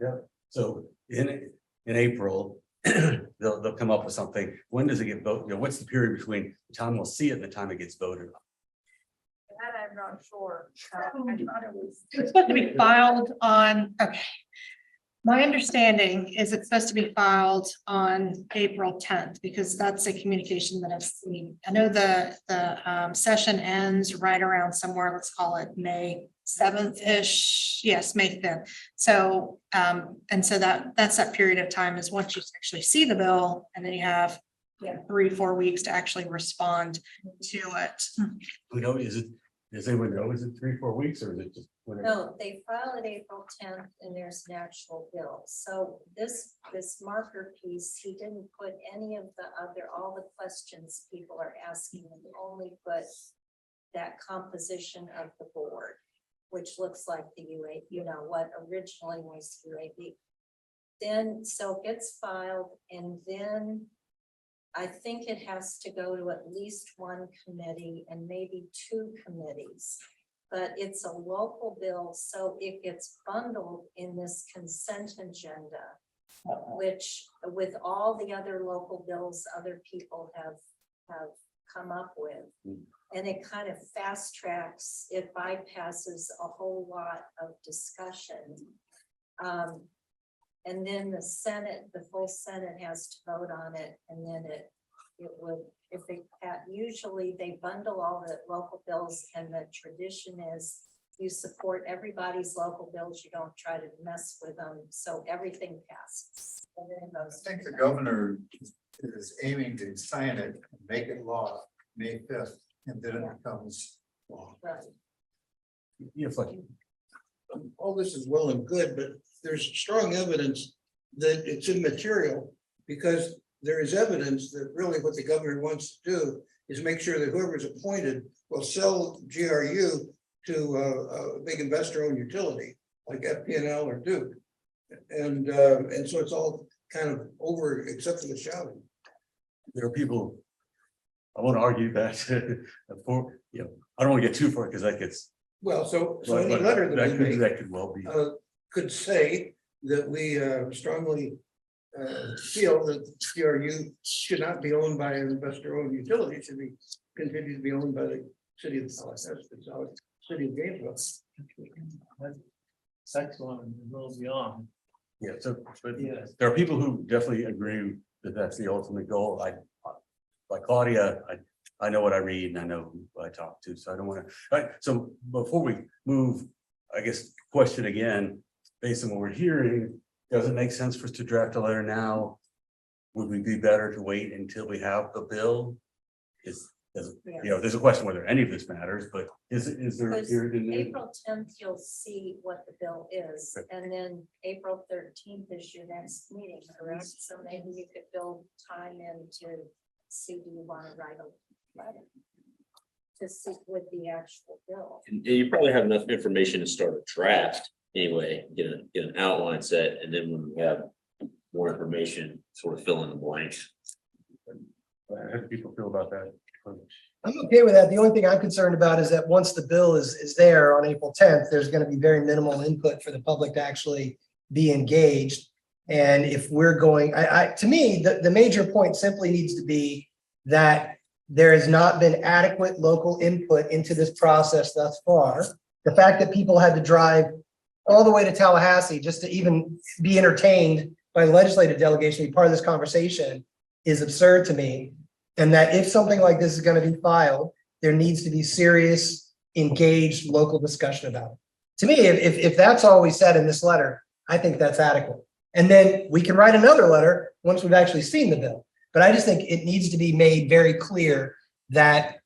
so in April, they'll come up with something. When does it get voted? What's the period between the time we'll see it and the time it gets voted on? That I'm not sure. I thought it was. It's supposed to be filed on, okay. My understanding is it's supposed to be filed on April 10th because that's a communication that I've seen. I know the session ends right around somewhere, let's call it May 7th-ish. Yes, May 5th. So, and so that's that period of time is once you actually see the bill and then you have 3-4 weeks to actually respond to it. We know, does anyone know, is it 3-4 weeks or is it just whatever? No, they file it April 10th and there's an actual bill. So this marker piece, he didn't put any of all the questions people are asking, and only put that composition of the board, which looks like the UAB, what originally was UAB. Then, so it gets filed and then I think it has to go to at least one committee and maybe 2 committees. But it's a local bill, so it gets bundled in this consent agenda, which with all the other local bills other people have come up with. And it kind of fast tracks, it bypasses a whole lot of discussion. And then the Senate, the full Senate has to vote on it, and then it would, if they, usually they bundle all the local bills, and the tradition is you support everybody's local bills, you don't try to mess with them, so everything passes. And then it goes I think to the governor is aiming to sign it, and make it law May 5th, and then it becomes law. Right. Yes, like, All this is well and good, but there's strong evidence that it's immaterial, because there is evidence that really what the governor wants to do is make sure that whoever's appointed will sell GRU to a big investor-owned utility like FPNL or Duke. And so it's all kind of over, except for the shouting. there are people I won't argue that for, I don't want to get too far because that gets. Well, so but- any but letter that we make That could well be. could say that we strongly feel that CRU should not be owned by an investor-owned utility, it should be continue to be owned by the city of city of Gainesville. Sex one and goes beyond. Yeah, so, but Yeah. there are people who definitely agree that that's the ultimate goal. Like Claudia, I know what I read and I know who I talk to, so I don't want to, right, so before we move, I guess, question again, based on what we're hearing, does it make sense for us to draft a letter now? Would we be better to wait until we have the bill? There's a question whether any of this matters, but is there a Because period in there? April 10th, you'll see what the bill is, and then April 13th is your next meeting, correct? So maybe you could build time in to see, do you want to write a letter to see with the actual bill? And you probably have enough information to start a draft anyway, get an outline set, and then when we have more information, sort of fill in the blanks. How do people feel about that? I'm okay with that. The only thing I'm concerned about is that once the bill is there on April 10th, there's going to be very minimal input for the public to actually be engaged. And if we're going, to me, the major point simply needs to be that there has not been adequate local input into this process thus far. The fact that people had to drive all the way to Tallahassee just to even be entertained by the legislative delegation, be part of this conversation, is absurd to me. And that if something like this is going to be filed, there needs to be serious, engaged local discussion about it. To me, if that's all we said in this letter, I think that's adequate. And then we can write another letter once we've actually seen the bill. But I just think it needs to be made very clear that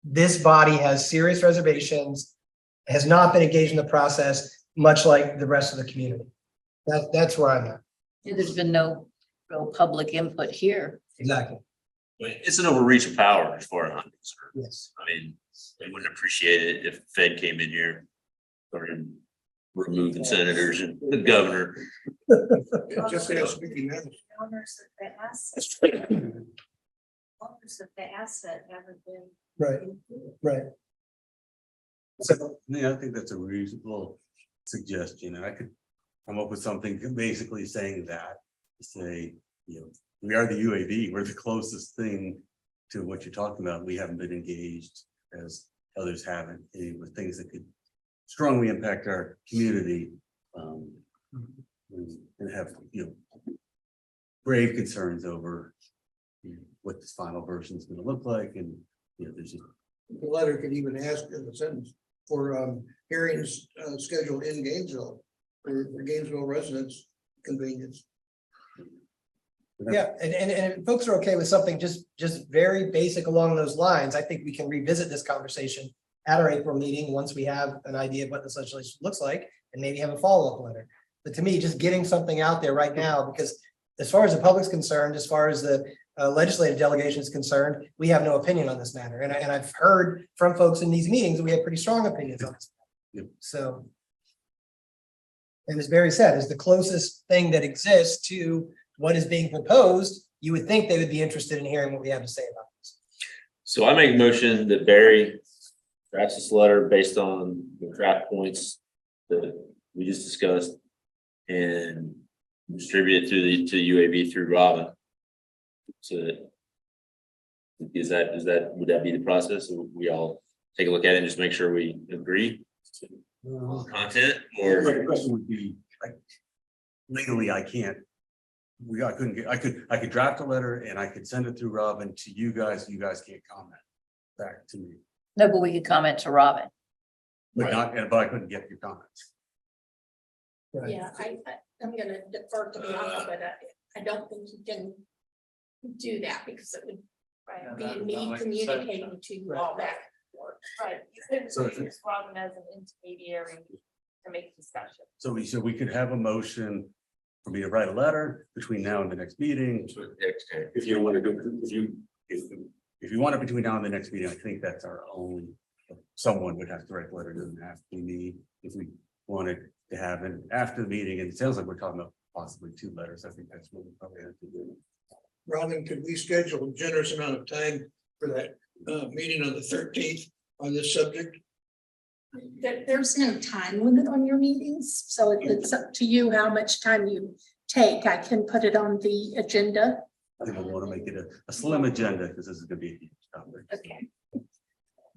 this body has serious reservations, has not been engaged in the process, much like the rest of the community. That's where I'm at. There's been no real public input here. Exactly. It's an overreach of power as far as I'm concerned. Yes. I mean, they wouldn't appreciate it if the Fed came in here, started removing senators and the governor. Just as speaking now. Owners of the asset. Owners of the asset haven't been. Right. So, yeah, I think that's a reasonable suggestion, and I could come up with something basically saying that, say, we are the UAV, we're the closest thing to what you're talking about. We haven't been engaged as others haven't, with things that could strongly impact our community. And have, grave concerns over what this final version is going to look like, and there's just. The letter could even ask in the sentence for hearings scheduled in Gainesville for Gainesville residents' convenience. Yeah, and if folks are okay with something just very basic along those lines, I think we can revisit this conversation at our April meeting once we have an idea of what this legislation looks like, and maybe have a follow-up letter. But to me, just getting something out there right now, because as far as the public's concerned, as far as the legislative delegation is concerned, we have no opinion on this matter. And I've heard from folks in these meetings that we have pretty strong opinions on this. Yep. So. And as Barry said, is the closest thing that exists to what is being proposed, you would think they would be interested in hearing what we have to say about this. So I make a motion that Barry drafts this letter based on the draft points that we just discussed and distribute it to UAB through Robin. So would that be the process? Or we all take a look at it and just make sure we agree on content, or The question would be, like, legally, I can't. I could draft a letter and I could send it through Robin to you guys. You guys can't comment back to me, No, but we could comment to Robin. but I couldn't get your comments. Right. Yeah, I'm gonna defer to Bianca, but I don't think you can do that because it would be me communicating to you all that. Right, you could So use Robin as an intermediary to make discussion. So we could have a motion for me to write a letter between now and the next meeting. If you don't want to do, if you want it between now and the next meeting, I think that's our only. Someone would have to write the letter, doesn't have to be me. If we wanted to have it after the meeting, and it sounds like we're talking about possibly 2 letters. I think that's what we probably have to do. Robin, could we schedule a generous amount of time for that meeting on the 13th on this subject? There's no time limit on your meetings, so it's up to you how much time you take. I can put it on the agenda. I think I want to make it a slim agenda because this is gonna be a huge topic. Okay.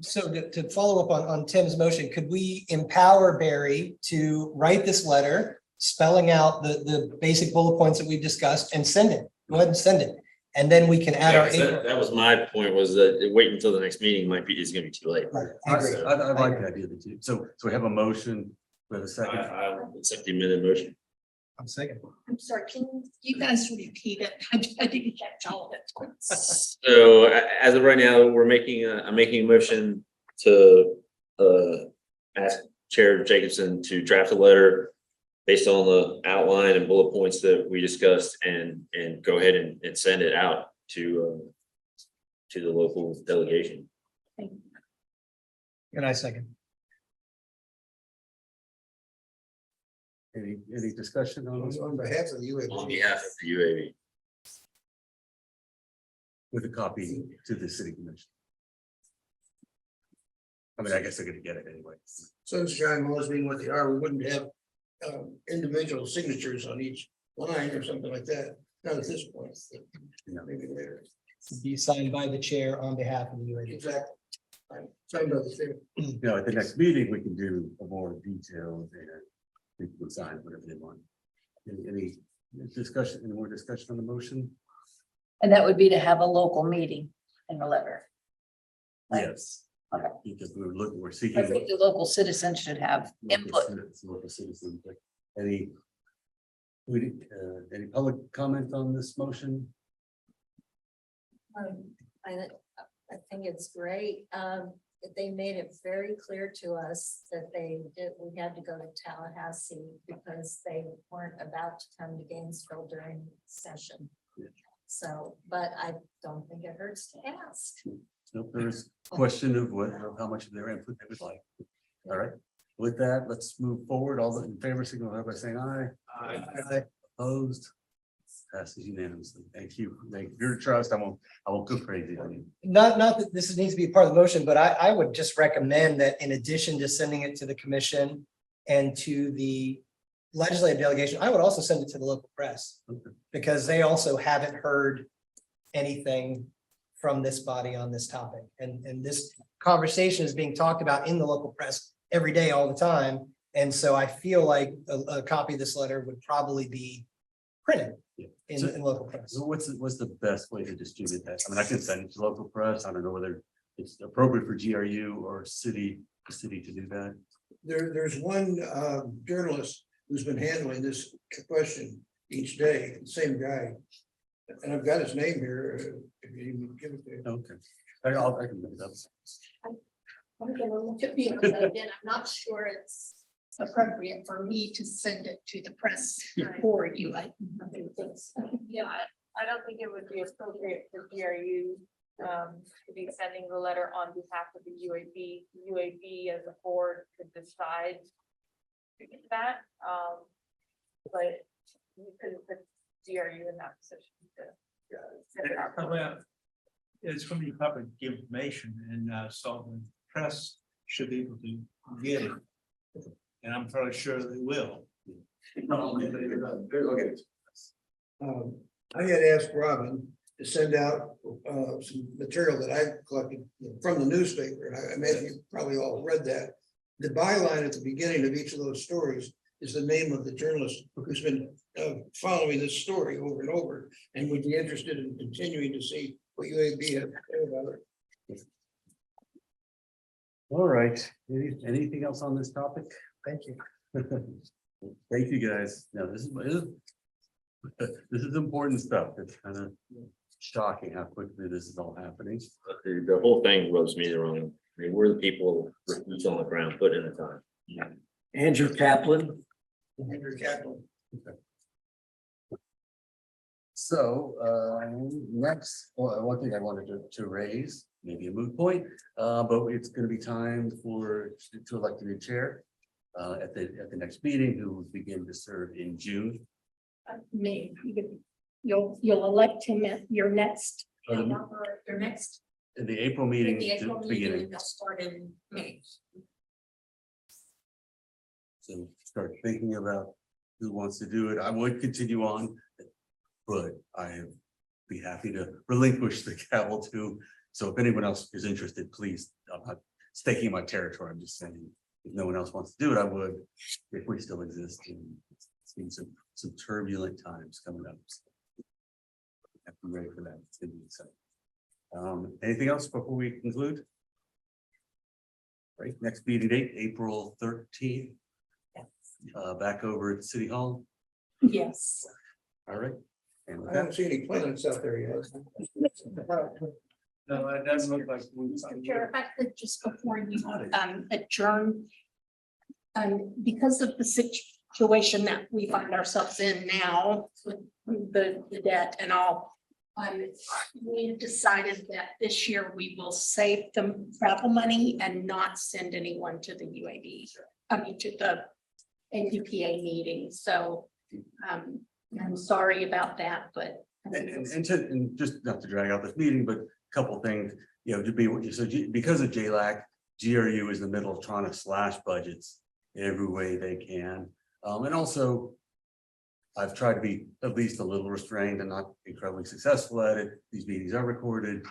So to follow up on Tim's motion, could we empower Barry to write this letter, spelling out the basic bullet points that we've discussed and send it? Go ahead and send it. And then we can add our. That was my point, was that wait until the next meeting is gonna be too late. Right, I agree. I like the idea that you, so we have a motion with a second. I accept the amended motion. I'm second. I'm sorry, can you guys repeat it? I didn't catch all of it. So as of right now, I'm making a motion to ask Chair Jacobson to draft a letter based on the outline and bullet points that we discussed and go ahead and send it out to the local delegation. And I second. Any discussion on this On behalf of the UAB. On behalf of the UAB. with a copy to the city commission? I mean, I guess they're gonna get it anyway. Sunshine laws being what they are, we wouldn't have individual signatures on each line or something like that. Not at this point. Maybe later. Be signed by the chair on behalf of the UAB. Exactly. Signed by the chair. You know, at the next meeting, we can do a more detailed and people can sign whatever they want. Any discussion, any more discussion on the motion? And that would be to have a local meeting in the letter. Right. Yes. Okay. Because we're I seeking. think the local citizens should have input. Local citizens, but any public comment on this motion? I think it's great. They made it very clear to us that we had to go to Tallahassee because they weren't about to come to Gainesville during session. Yeah. So, but I don't think it hurts to ask. Nope, there's a question of how much of their input they would like. All right, with that, let's move forward. All in favor, signal by saying aye. Aye. Opposed? Passes unanimously. Thank you. Thank you for your trust. I won't go crazy on you. Not that this needs to be part of the motion, but I would just recommend that in addition to sending it to the commission and to the legislative delegation, I would also send it to the local press. Okay. Because they also haven't heard anything from this body on this topic. And this conversation is being talked about in the local press every day, all the time. And so I feel like a copy of this letter would probably be printed in local press. So what's the best way to distribute that? I mean, I can send it to local press. I don't know whether it's appropriate for GRU or city to do that. There's one journalist who's been handling this question each day, the same guy. And I've got his name here, if you even give it to him. Okay. I can look it up. I'm gonna look at the agenda, and I'm not sure it's appropriate for me to send it to the press for you. Yeah, I don't think it would be appropriate for GRU to be sending the letter on behalf of the UAB. UAB as a board could decide to get that. But you could put GRU in that position to send it out. Well, it's going to be public information, and so the press should be able to get it. And I'm fairly sure they will. I had asked Robin to send out some material that I collected from the newspaper, and I imagine you probably all read that. The byline at the beginning of each of those stories is the name of the journalist who's been following this story over and over, and would be interested in continuing to see what UAB has to say about it. All right. Anything else on this topic? Thank you. Thank you, guys. Now, this is important stuff. It's kind of shocking how quickly this is all happening. The whole thing rubs me the wrong. I mean, we're the people who's on the ground putting in the time. Yeah. Andrew Kaplan. Andrew Kaplan. So, next, one thing I wanted to raise, maybe a moot point, but it's going to be time to elect a new chair at the next meeting, who will begin to serve in June. You'll elect him at your next in the April meeting, The April the meeting beginning, will start in May. so start thinking about who wants to do it. I would continue on. But I be happy to relinquish the gavel too. So if anyone else is interested, please, I'm not staking my territory. I'm just saying, if no one else wants to do it, I would, if we still exist. And it's been some turbulent times coming up. Have to be ready for that. It's gonna be exciting. Anything else before we conclude? Right, next meeting date, April 13th. Back over at City Hall. Yes. All right. And with I that, don't see any planets out there yet. No, it doesn't look like. Chair, if I could just before you adjourn. Because of the situation that we find ourselves in now with the debt and all. We decided that this year we will save the travel money and not send anyone to the UAB. To the NUPA meeting, so I'm sorry about that, but. and just not to drag out this meeting, but a couple things, to be, so because of JLAC, GRU is in the middle of trying to slash budgets every way they can. And also, I've tried to be at least a little restrained and not incredibly successful at it. These meetings are recorded.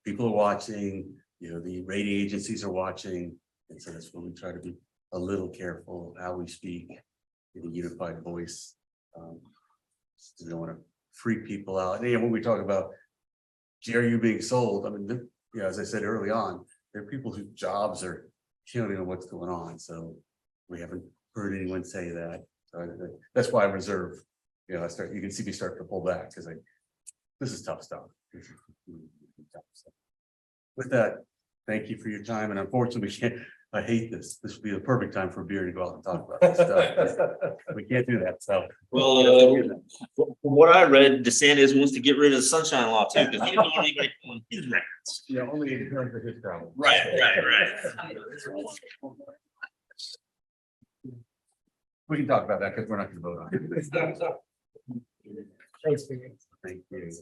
People are watching, the rating agencies are watching. And so that's when we try to be a little careful of how we speak in a unified voice. We don't want to freak people out. And when we talk about GRU being sold, I mean, as I said early on, there are people whose jobs are killing on what's going on. So we haven't heard anyone say that. So that's why I reserve. You can see me start to pull back because this is tough stuff. With that, thank you for your time. And unfortunately, I hate this. This would be the perfect time for a beer to go out and talk about this stuff. We can't do that. So, Well, from what I read, DeSantis wants to get rid of the sunshine law too, because he doesn't want anybody pulling his records. only in terms of his travel. Right. We can talk about that because we're not going to vote on it. Thank you.